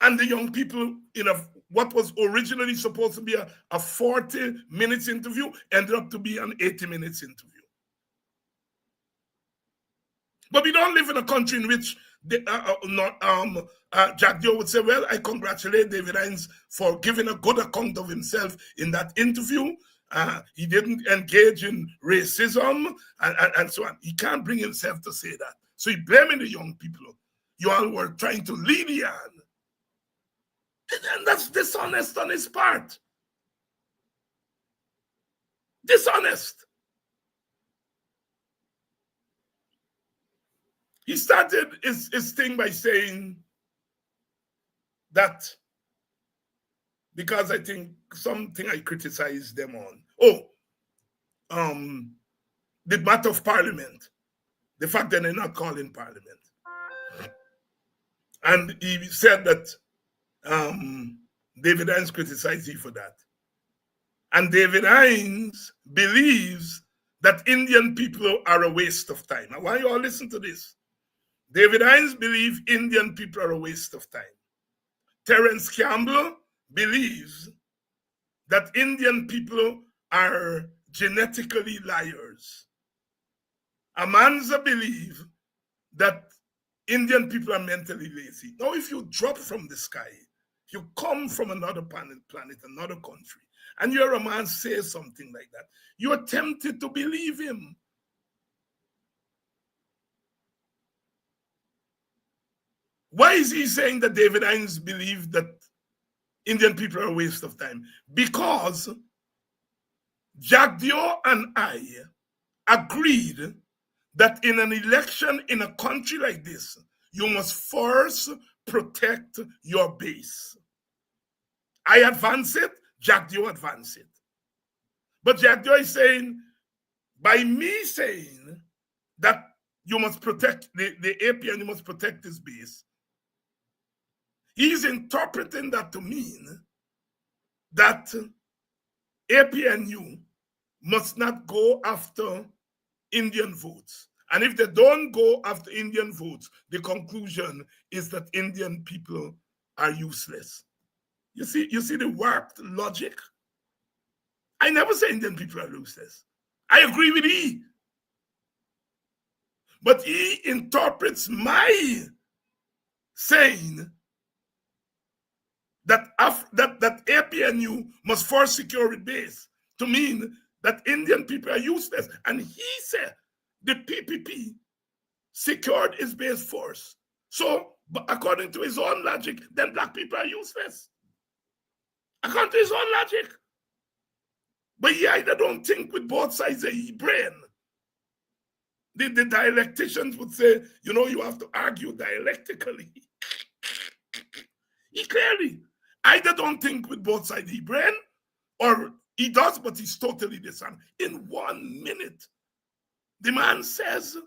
And the young people, in what was originally supposed to be a 40 minutes interview ended up to be an 80 minutes interview. But we don't live in a country in which Jack Doe would say, well, I congratulate David Hines for giving a good account of himself in that interview. He didn't engage in racism and so on. He can't bring himself to say that. So he blaming the young people. You all were trying to lead the hand. And that's dishonest on his part. Dishonest. He started his thing by saying that, because I think something I criticized them on. The matter of parliament. The fact that they're not calling parliament. And he said that David Hines criticized you for that. And David Hines believes that Indian people are a waste of time. I want you all listen to this. David Hines believes Indian people are a waste of time. Terence Campbell believes that Indian people are genetically liars. Amanza believes that Indian people are mentally lazy. Now, if you drop from the sky, you come from another planet, another country, and you're a man says something like that, you're tempted to believe him. Why is he saying that David Hines believed that Indian people are a waste of time? Because Jack Dio and I agreed that in an election in a country like this, you must first protect your base. I advance it, Jack Dio advance it. But Jack Dio is saying, by me saying that you must protect the APN, you must protect this base, he's interpreting that to mean that APNU must not go after Indian votes. And if they don't go after Indian votes, the conclusion is that Indian people are useless. You see the warped logic? I never say Indian people are useless. I agree with he. But he interprets my saying that APNU must first secure its base to mean that Indian people are useless. And he said the PPP secured its base first. So, according to his own logic, then black people are useless. According to his own logic. But he either don't think with both sides of his brain. The dialecticians would say, you have to argue dialectically. He clearly either don't think with both sides of his brain, or he does, but he's totally dishonest. In 1 minute, the man says,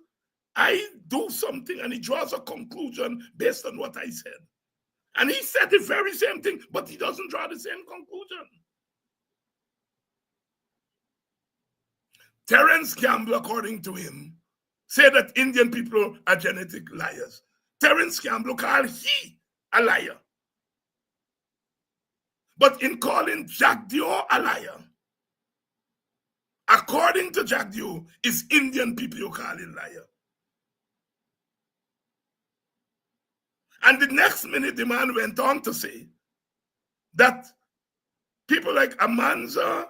I do something, and he draws a conclusion based on what I said. And he said the very same thing, but he doesn't draw the same conclusion. Terence Campbell, according to him, said that Indian people are genetic liars. Terence Campbell called he a liar. But in calling Jack Dio a liar, according to Jack Dio, it's Indian people you call him liar. And the next minute, the man went on to say that people like Amanza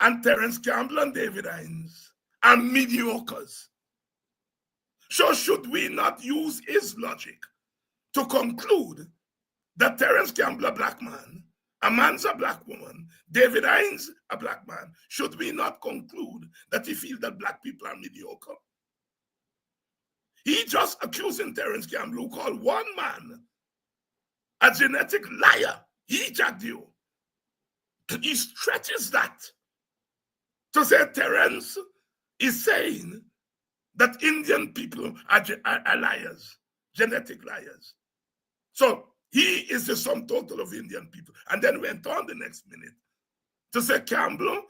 and Terence Campbell and David Hines are mediocres. So should we not use his logic to conclude that Terence Campbell, a black man, Amanza, a black woman, David Hines, a black man, should we not conclude that he feels that black people are mediocre? He just accusing Terence Campbell, who called one man a genetic liar. He jacked you. He stretches that to say Terence is saying that Indian people are liars, genetic liars. So he is the sum total of Indian people. And then went on the next minute to say Campbell,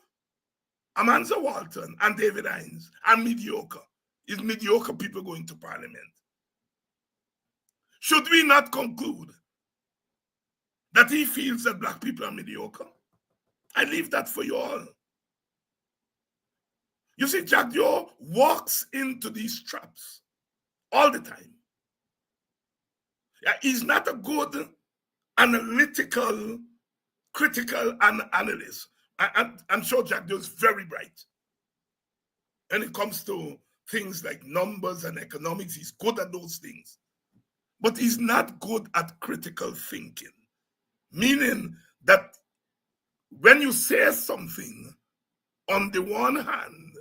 Amanza Walton, and David Hines are mediocre. Is mediocre people going to parliament? Should we not conclude that he feels that black people are mediocre? I leave that for you all. You see, Jack Dio walks into these traps all the time. Yeah, he's not a good analytical, critical analyst. I'm sure Jack Joe is very bright. When it comes to things like numbers and economics, he's good at those things. But he's not good at critical thinking. Meaning that when you say something, on the one hand,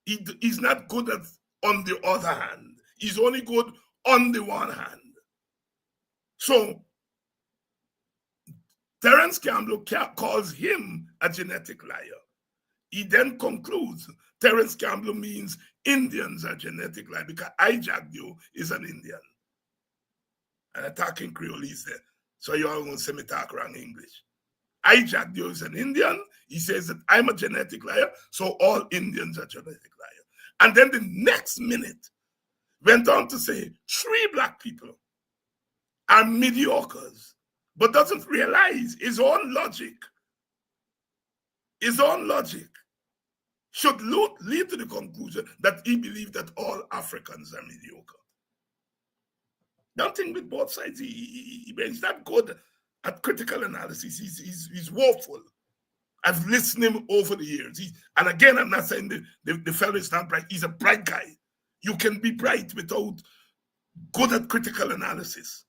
he's not good at on the other hand. He's only good on the one hand. So Terence Campbell calls him a genetic liar. He then concludes Terence Campbell means Indians are genetic liar because Jack-Joe is an Indian. And attacking Creolese there. So you all going to say me talk wrong English. Jack-Joe is an Indian. He says that I'm a genetic liar, so all Indians are genetic liar. And then the next minute went on to say 3 black people are mediocres, but doesn't realize his own logic should lead to the conclusion that he believed that all Africans are mediocre. Don't think with both sides. He's not good at critical analysis. He's woeful. I've listened to him over the years. And again, I'm not saying the fellow is not bright. He's a bright guy. You can be bright without good at critical analysis.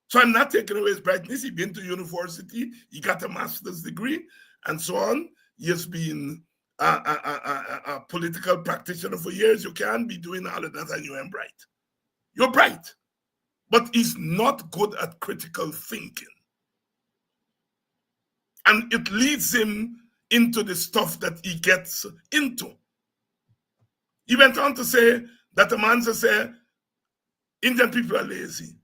So I'm not taking away his brightness. He's been to university. He got a master's degree and so on. He has been a political practitioner for years. You can't be doing all of that and you ain't bright. You're bright. But he's not good at critical thinking. And it leads him into the stuff that he gets into. He went on to say that the man said, Indian people are lazy.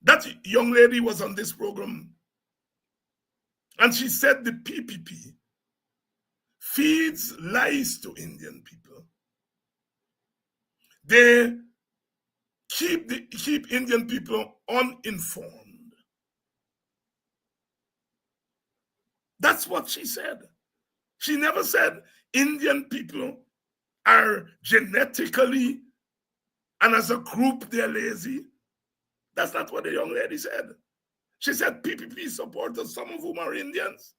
That young lady was on this program and she said the PPP feeds lies to Indian people. They keep Indian people uninformed. That's what she said. She never said Indian people are genetically and as a group they're lazy. That's not what the young lady said. She said PPP supporters, some of whom are Indians,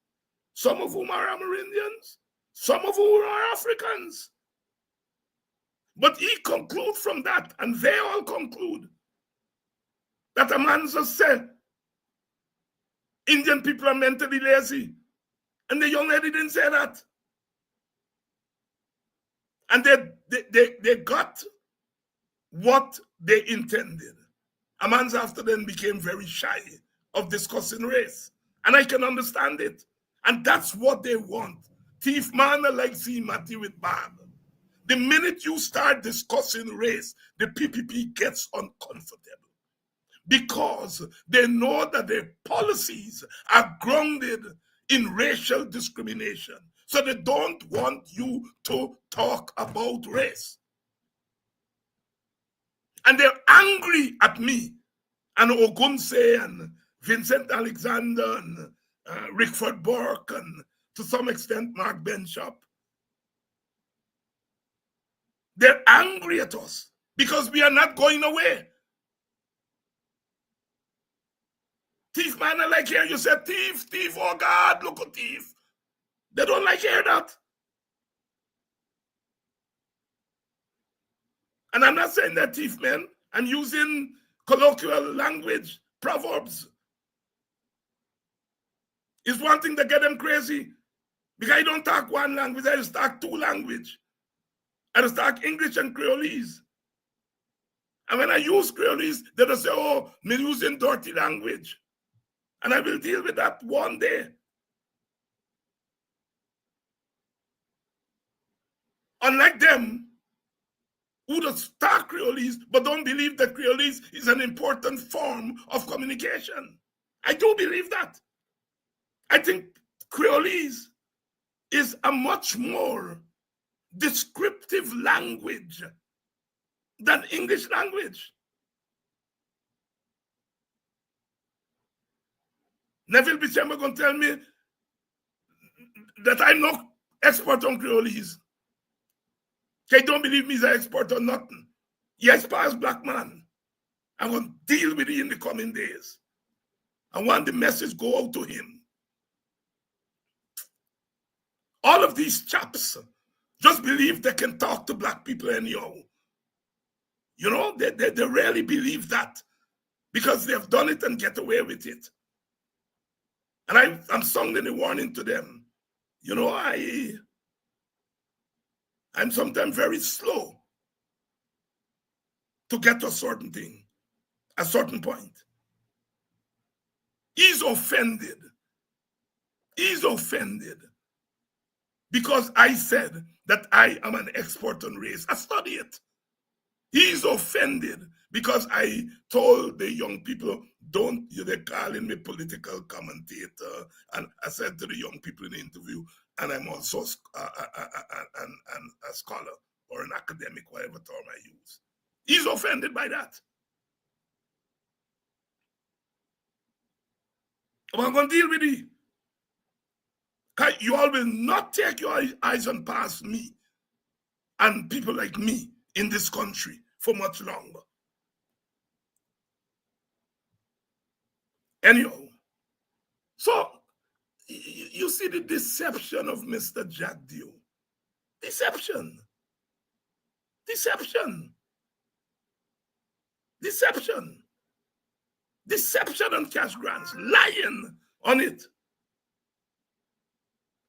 some of whom are Amerindians, some of whom are Africans. But he concludes from that, and they all conclude, that a man just said Indian people are mentally lazy. And the young lady didn't say that. And they got what they intended. Amans after then became very shy of discussing race. And I can understand it. And that's what they want. Thief man like see Matty with Bob. The minute you start discussing race, the PPP gets uncomfortable. Because they know that their policies are grounded in racial discrimination. So they don't want you to talk about race. And they're angry at me and Ogunse and Vincent Alexander and Rickford Burke and to some extent Mark Benshop. They're angry at us because we are not going away. Thief man, I like hear you say thief, oh God, look at thief. They don't like hear that. And I'm not saying that thief men. I'm using colloquial language, proverbs. It's one thing to get them crazy. Because I don't talk one language, I just talk 2 languages. I just talk English and Creolese. And when I use Creolese, they just say, oh, me using dirty language. And I will deal with that one day. Unlike them, who just talk Creolese, but don't believe that Creolese is an important form of communication. I do believe that. I think Creolese is a much more descriptive language than English language. Neville Bichemba going to tell me that I'm not expert on Creolese. They don't believe me as an expert on nothing. Yes, past black man. I'm going to deal with it in the coming days. I want the message go out to him. All of these chaps just believe they can talk to black people anyhow. You know, they really believe that because they've done it and get away with it. And I'm sounding a warning to them. You know, I'm sometimes very slow to get to a certain thing, a certain point. He's offended. He's offended because I said that I am an expert on race. I study it. He's offended because I told the young people, they're calling me political commentator. And I said to the young people in the interview, and I'm also a scholar or an academic, whatever term I use. He's offended by that. I'm going to deal with it. You all will not take your eyes on past me and people like me in this country for much longer. Anyhow, so you see the deception of Mr. Jack Dew. Deception. Deception. Deception. Deception on cash grants. Lying on it.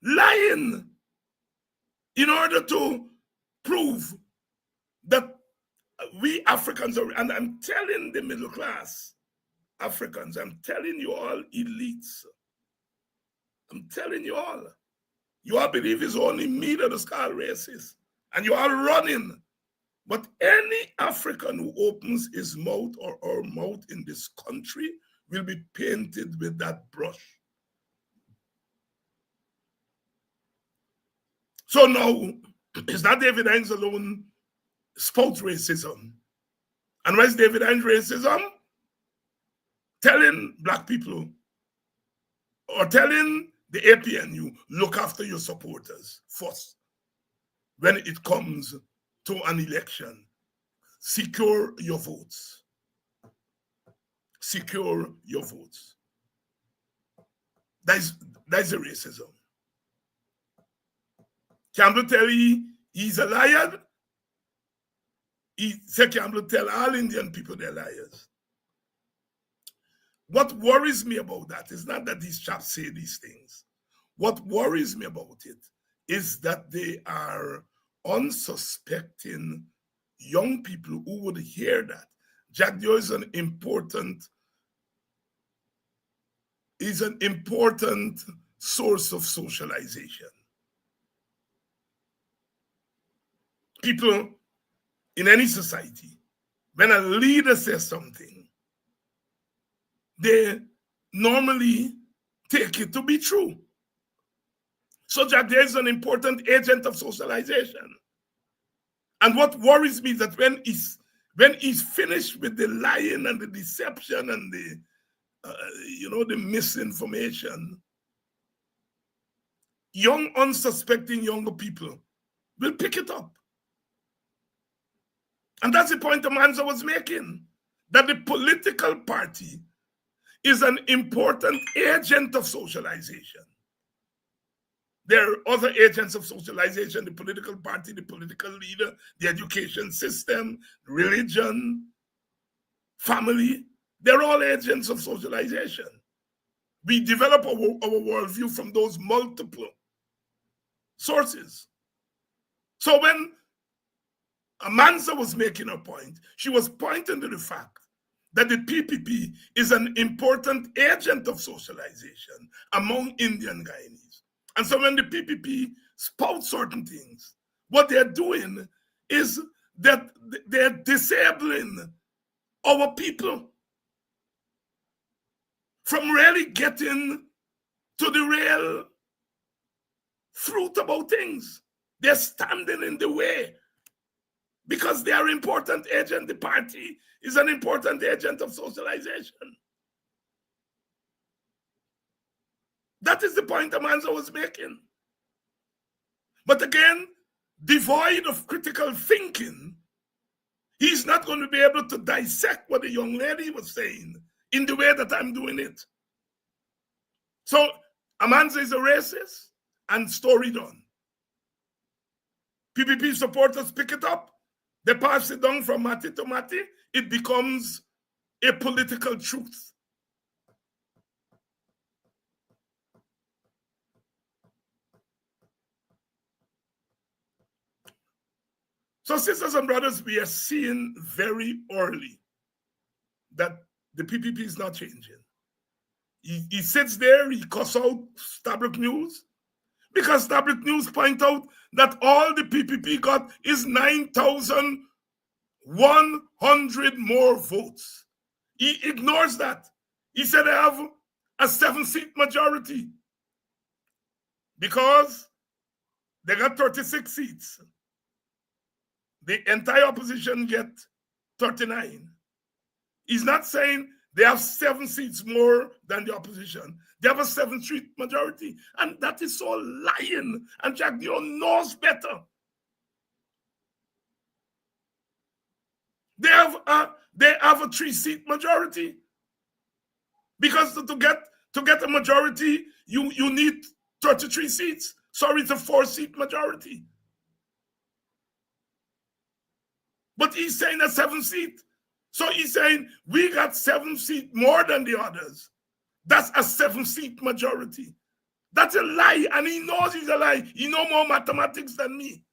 Lying in order to prove that we Africans are, and I'm telling the middle class Africans, I'm telling you all elites, I'm telling you all believe it's only me that is called racist, and you are running. But any African who opens his mouth or her mouth in this country will be painted with that brush. So now, it's not David Hines alone spouts racism. And where's David Hines racism? Telling black people or telling the APNU, look after your supporters first. When it comes to an election, secure your votes. Secure your votes. That's a racism. Campbell tell he's a liar. He said Campbell tell all Indian people they're liars. What worries me about that is not that these chaps say these things. What worries me about it is that they are unsuspecting young people who would hear that. Jack Dio is an important source of socialization. People in any society, when a leader says something, they normally take it to be true. So Jack Dio is an important agent of socialization. And what worries me is that when he's finished with the lying and the deception and the misinformation, young, unsuspecting younger people will pick it up. And that's the point Amanza was making, that the political party is an important agent of socialization. There are other agents of socialization, the political party, the political leader, the education system, religion, family. They're all agents of socialization. We develop our worldview from those multiple sources. So when Amanza was making her point, she was pointing to the fact that the PPP is an important agent of socialization among Indian Guyanese. And so when the PPP spout certain things, what they're doing is that they're disabling our people from really getting to the real fruit about things. They're standing in the way because they are important agent. The party is an important agent of socialization. That is the point Amanza was making. But again, devoid of critical thinking, he's not going to be able to dissect what the young lady was saying in the way that I'm doing it. So Amanza is a racist, and story done. PPP supporters pick it up. They pass it down from Matty to Matty. It becomes a political truth. So, sisters and brothers, we are seeing very early that the PPP is not changing. He sits there, he cuss out Stabrook News, because Stabrook News point out that all the PPP got is 9,100 more votes. He ignores that. He said they have a 7-seat majority because they got 36 seats. The entire opposition get 39. He's not saying they have 7 seats more than the opposition. They have a 7-seat majority. And that is so lying. And Jack Dion knows better. They have a 3-seat majority. Because to get a majority, you need 33 seats. Sorry, it's a 4-seat majority. But he's saying a 7-seat. So he's saying we got 7 seats more than the others. That's a 7-seat majority. That's a lie, and he knows it's a lie. He knows more mathematics than me.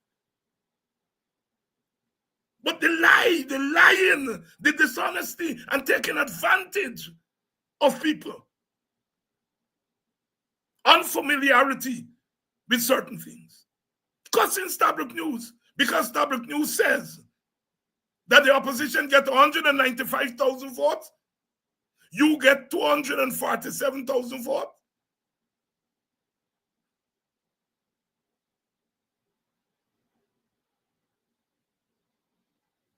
But the lie, the lying, the dishonesty, and taking advantage of people. Unfamiliarity with certain things. Cussing Stabrook News, because Stabrook News says that the opposition get 195,000 votes, you get 247,000 votes.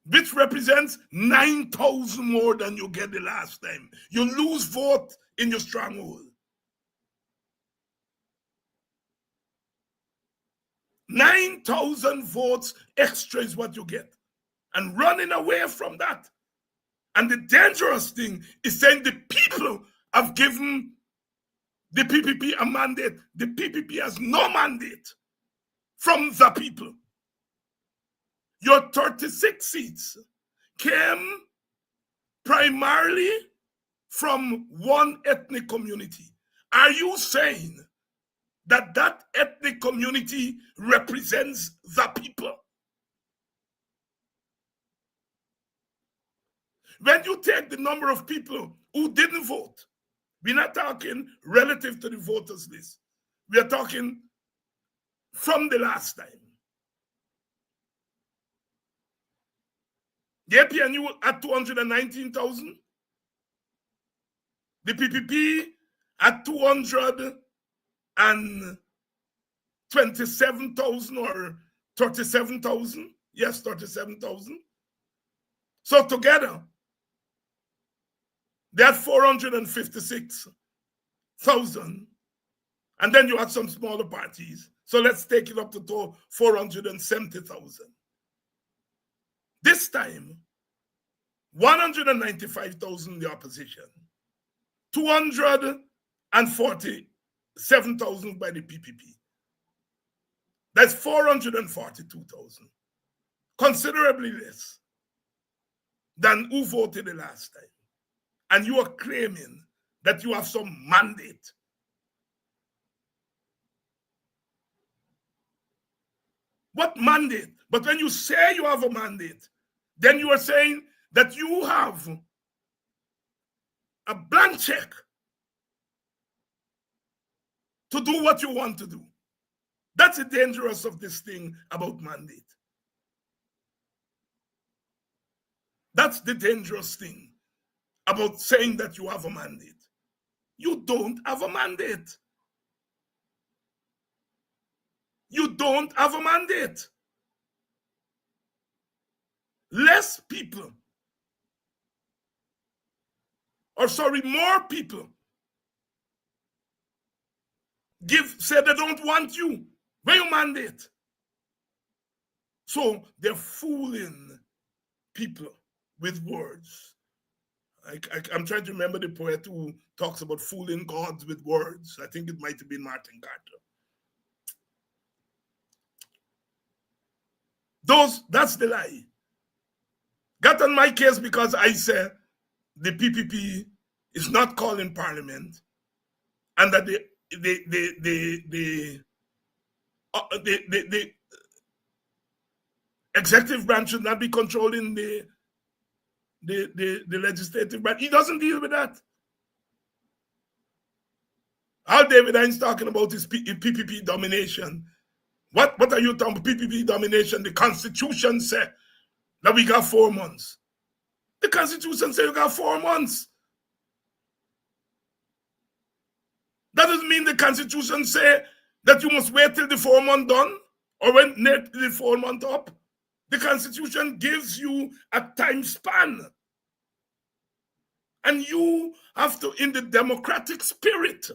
Which represents 9,000 more than you get the last time. You lose vote in your stronghold. 9,000 votes extra is what you get. And running away from that. And the dangerous thing is saying the people have given the PPP a mandate. The PPP has no mandate from the people. Your 36 seats came primarily from one ethnic community. Are you saying that that ethnic community represents the people? When you take the number of people who didn't vote, we're not talking relative to the voters list. We are talking from the last time. The APNU at 219,000. The PPP at 227,000 or 37,000. Yes, 37,000. So together, they had 456,000. And then you had some smaller parties. So let's take it up to 470,000. This time, 195,000 the opposition, 247,000 by the PPP. That's 442,000. Considerably less than who voted the last time. And you are claiming that you have some mandate. What mandate? But when you say you have a mandate, then you are saying that you have a blank check to do what you want to do. That's the dangerous of this thing about mandate. That's the dangerous thing about saying that you have a mandate. You don't have a mandate. You don't have a mandate. Less people, more people say they don't want you. Where you mandate? So they're fooling people with words. I'm trying to remember the poet who talks about fooling gods with words. I think it might have been Martin Carter. That's the lie. Got on my case because I said the PPP is not calling parliament, and that the executive branch should not be controlling the legislative branch. He doesn't deal with that. All David Hines talking about is PPP domination. What are you talking about? PPP domination? The Constitution said that we got 4 months. The Constitution said you got 4 months. That doesn't mean the Constitution say that you must wait till the 4 month done or when the 4 month up. The Constitution gives you a time span. And you have to, in the democratic spirit,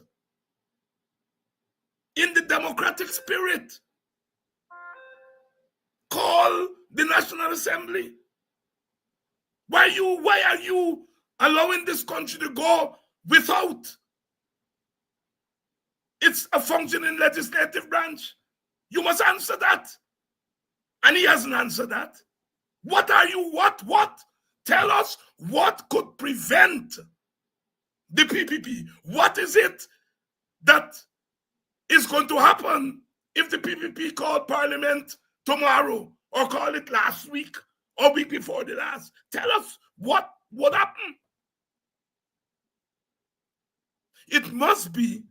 call the National Assembly. Why are you allowing this country to go without? It's a functioning legislative branch. You must answer that. And he hasn't answered that. What? Tell us what could prevent the PPP. What is it that is going to happen if the PPP called Parliament tomorrow or call it last week or week before the last? Tell us what would happen. It must be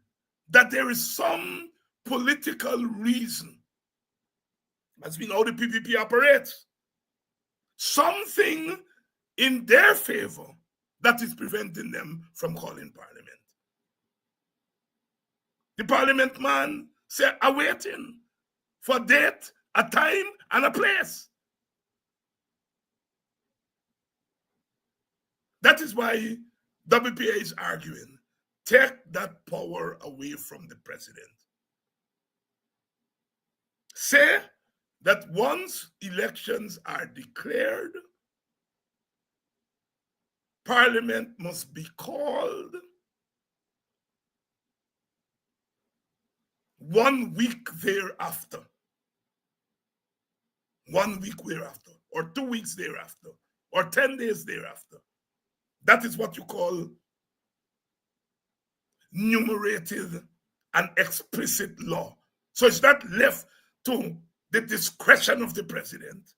that there is some political reason. As we know, the PPP operates. Something in their favor that is preventing them from calling Parliament. The Parliament man said, I'm waiting for a date, a time, and a place. That is why WPA is arguing, take that power away from the president. Say that once elections are declared, Parliament must be called 1 week thereafter. 1 week thereafter, or 2 weeks thereafter, or 10 days thereafter. That is what you call enumerated and explicit law. So it's not left to the discretion of the president.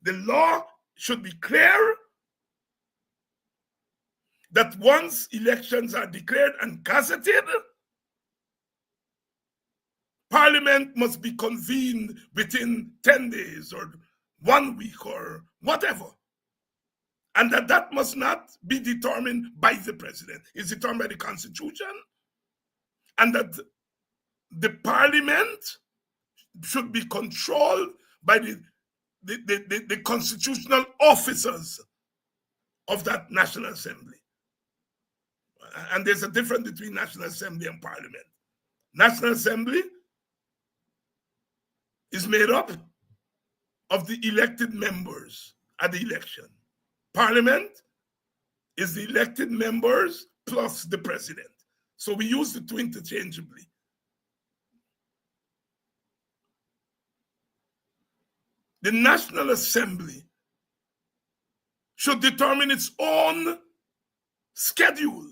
The law should be clear that once elections are declared and gazetted, Parliament must be convened within 10 days or 1 week or whatever. And that must not be determined by the president. It's determined by the Constitution. And that the Parliament should be controlled by the constitutional officers of that National Assembly. And there's a difference between National Assembly and Parliament. National Assembly is made up of the elected members at the election. Parliament is the elected members plus the president. So we use the two interchangeably. The National Assembly should determine its own schedule,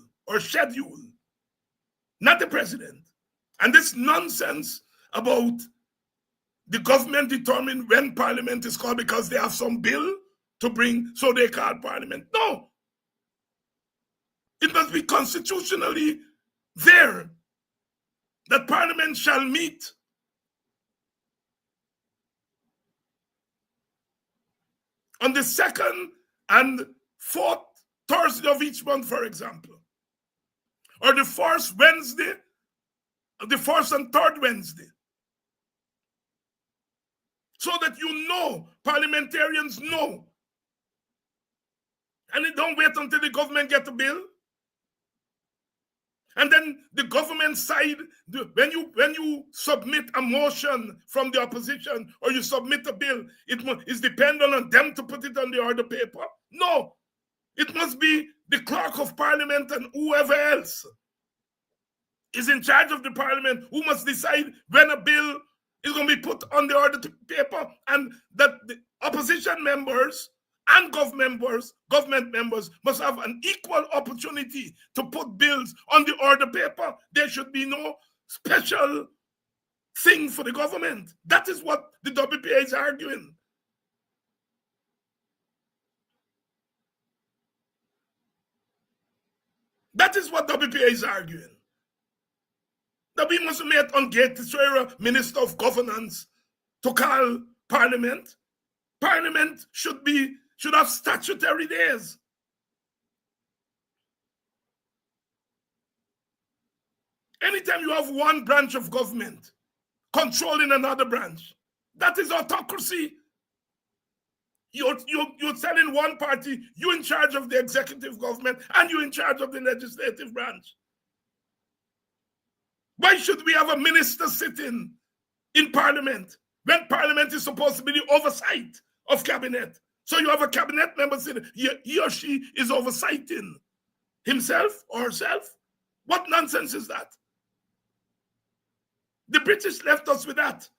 not the president. And this nonsense about the government determine when Parliament is called because they have some bill to bring, so they call Parliament. No. It must be constitutionally there that Parliament shall meet on the 2nd and 4th Thursday of each month, for example, or the first Wednesday, the first and third Wednesday, so that you know, parliamentarians know, and they don't wait until the government get a bill. And then the government side, when you submit a motion from the opposition or you submit a bill, it is dependent on them to put it on the order paper. No, it must be the clerk of parliament and whoever else is in charge of the parliament who must decide when a bill is going to be put on the order paper, and that the opposition members and government members must have an equal opportunity to put bills on the order paper. There should be no special thing for the government. That is what the WPA is arguing. That is what WPA is arguing. That we must meet on Gate Teixeira, Minister of Governance, to call Parliament. Parliament should have statutory days. Anytime you have one branch of government controlling another branch, that is autocracy. You're telling one party, you're in charge of the executive government and you're in charge of the legislative branch. Why should we have a minister sitting in Parliament when Parliament is supposed to be the oversight of cabinet? So you have a cabinet member sitting, he or she is oversighting himself or herself? What nonsense is that? The British left us with that.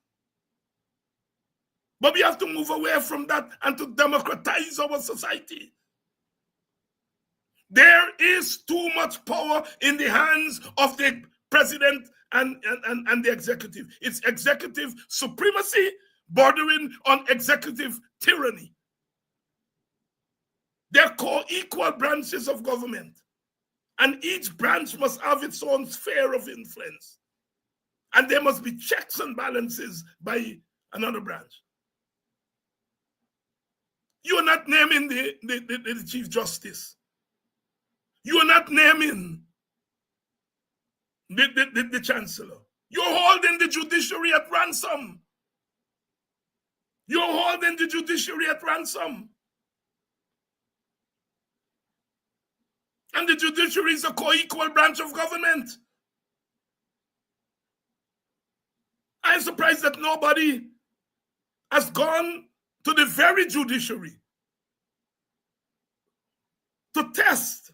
But we have to move away from that and to democratize our society. There is too much power in the hands of the president and the executive. It's executive supremacy bordering on executive tyranny. They're co-equal branches of government. And each branch must have its own sphere of influence. And there must be checks and balances by another branch. You are not naming the Chief Justice. You are not naming the Chancellor. You're holding the judiciary at ransom. You're holding the judiciary at ransom. And the judiciary is a co-equal branch of government. I'm surprised that nobody has gone to the very judiciary to test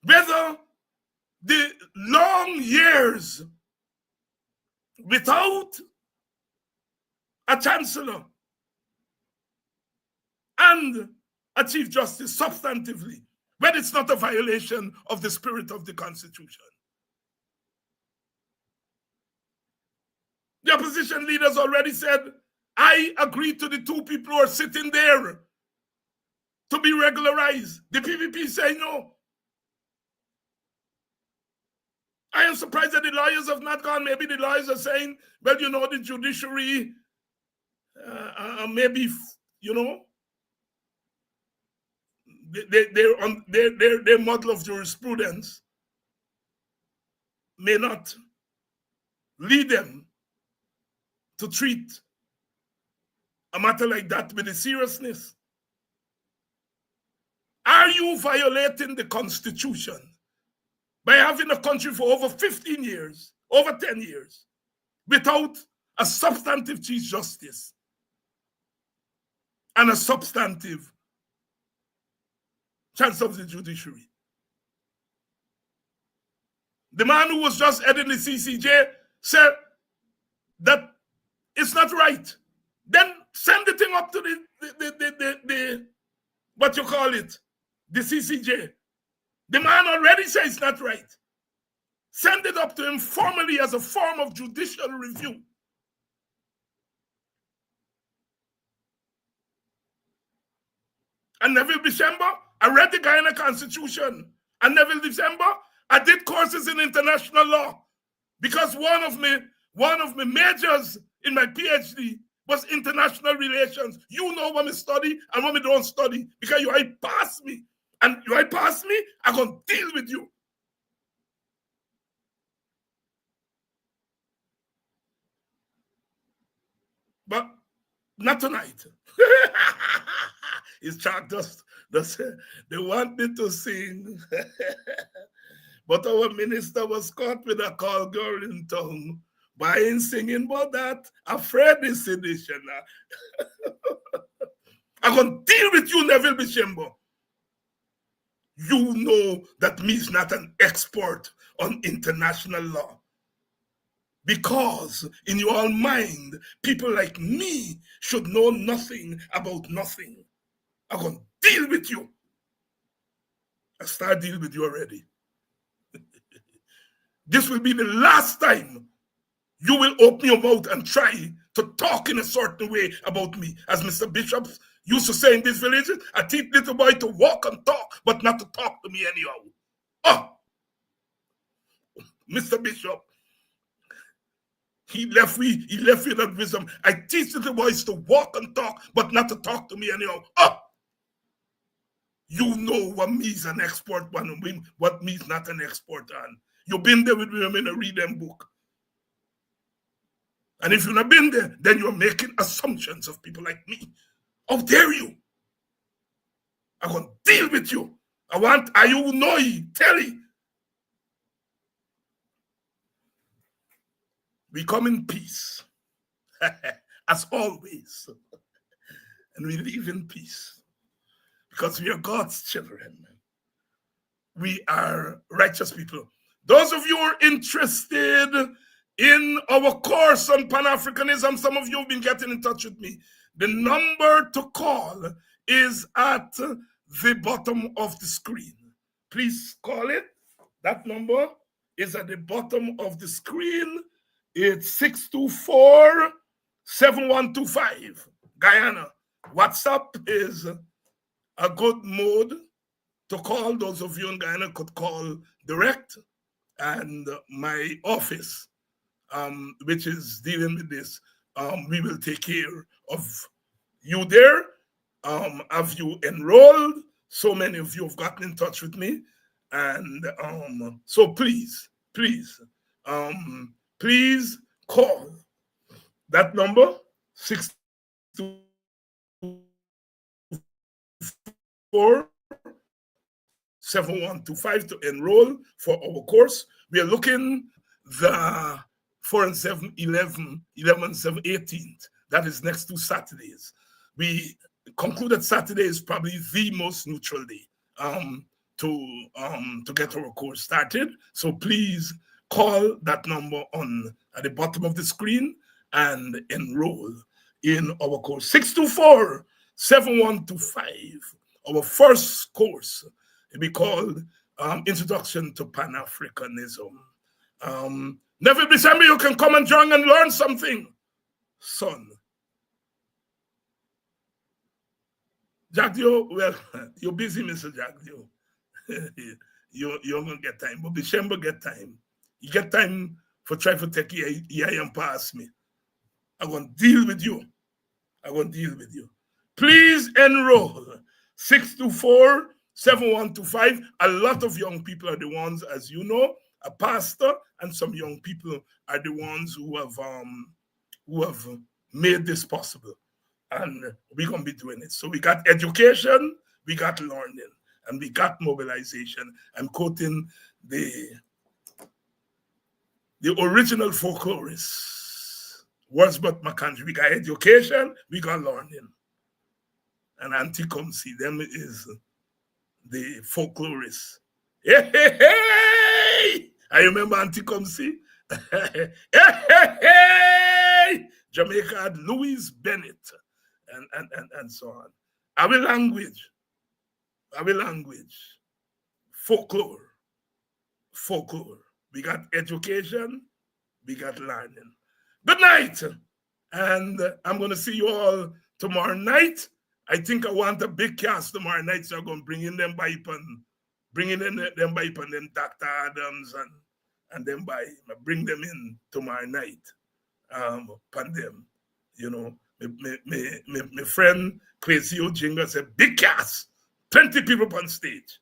whether the long years without a chancellor and a chief justice substantively, whether it's not a violation of the spirit of the Constitution. The opposition leaders already said, I agree to the two people who are sitting there to be regularized. The PPP say no. I am surprised that the lawyers have not gone. Maybe the lawyers are saying, well, you know, the judiciary, maybe, you know, their model of jurisprudence may not lead them to treat a matter like that with the seriousness. Are you violating the Constitution by having a country for over 15 years, over 10 years, without a substantive Chief Justice and a substantive Chancellor of the Judiciary? The man who was just heading the CCJ said that it's not right. Then send the thing up to the what you call it, the CCJ. The man already says it's not right. Send it up to him formally as a form of judicial review. And Neville Bishemba, I read the Guyana Constitution. And Neville Bishemba, I did courses in international law because one of my majors in my PhD was international relations. You know what I study and what I don't study because you ain't pass me. And you ain't pass me, I'm going to deal with you. But not tonight. It's chalk dust. They want me to sing. But our minister was caught with a call girl in tongue. But I ain't singing about that. Afraid is sedition. I'm going to deal with you, Neville Bishemba. You know that me is not an expert on international law. because in your mind, people like me should know nothing about nothing. I'm going to deal with you. I start dealing with you already. This will be the last time you will open your mouth and try to talk in a certain way about me. As Mr. Bishop used to say in this village, I teach little boy to walk and talk, but not to talk to me anyhow. Oh, Mr. Bishop, he left me that wisdom. I teach little boys to walk and talk, but not to talk to me anyhow. Oh, you know what means an export one and what means not an export on. You've been there with me, I'm going to read them book. And if you've not been there, then you're making assumptions of people like me. How dare you? I'm going to deal with you. Are you know Telly? We come in peace, as always. And we live in peace. Because we are God's children. We are righteous people. Those of you who are interested in our course on Pan-Africanism, some of you have been getting in touch with me. The number to call is at the bottom of the screen. Please call it. That number is at the bottom of the screen. It's 624-7125. Guyana. WhatsApp is a good mode to call. Those of you in Guyana could call direct. And my office, which is dealing with this, we will take care of you there. Have you enrolled? So many of you have gotten in touch with me. And so please call that number, 624-7125 to enroll for our course. We are looking the 4 and 7, 11 and 7, 18th. That is next 2 Saturdays. We concluded Saturday is probably the most neutral day to get our course started. So please call that number at the bottom of the screen and enroll in our course. 624-7125. Our first course will be called Introduction to Pan-Africanism. Never December, you can come and join and learn something, son. Jack Dio, well, you're busy, Mr. Jack Dio. You're going to get time, but December get time. You get time for try to take and pass me. I'm going to deal with you. Please enroll. 624-7125. A lot of young people are the ones, as you know, a pastor and some young people are the ones who have made this possible. And we're going to be doing it. So we got education, we got learning, and we got mobilization. I'm quoting the original folklorist, Wordsworth McCandry. We got education, we got learning. And Auntie Comsey, them is the folklorist. Hey, hey, hey! I remember Auntie Comsey. Hey, hey, hey! Jamaica had Louis Bennett and so on. Our language, folklore. We got education, we got learning. Good night. And I'm going to see you all tomorrow night. I think I want a big cast tomorrow night, so I'm going to bring in them by them Dr. Adams and them by bring them in tomorrow night. Pandem, you know, my friend Crazy Ojinga said, big cast, 20 people on stage.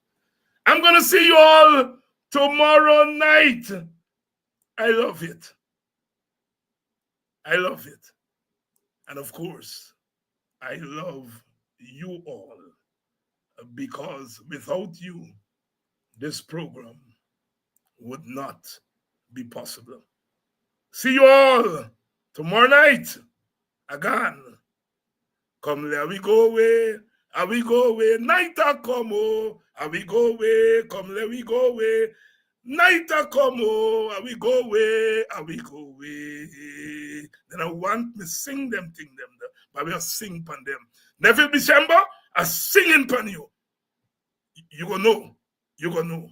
I'm going to see you all tomorrow night. I love it. And of course, I love you all, because without you, this program would not be possible. See you all tomorrow night. Again. Come there we go away. We go away. Night a come oh. We go away. Come there we go away. Night a come, oh, and we go away, and we go away. Then I want me sing them, but we'll sing upon them. Never December, I singing upon you. You gonna know. You gonna know.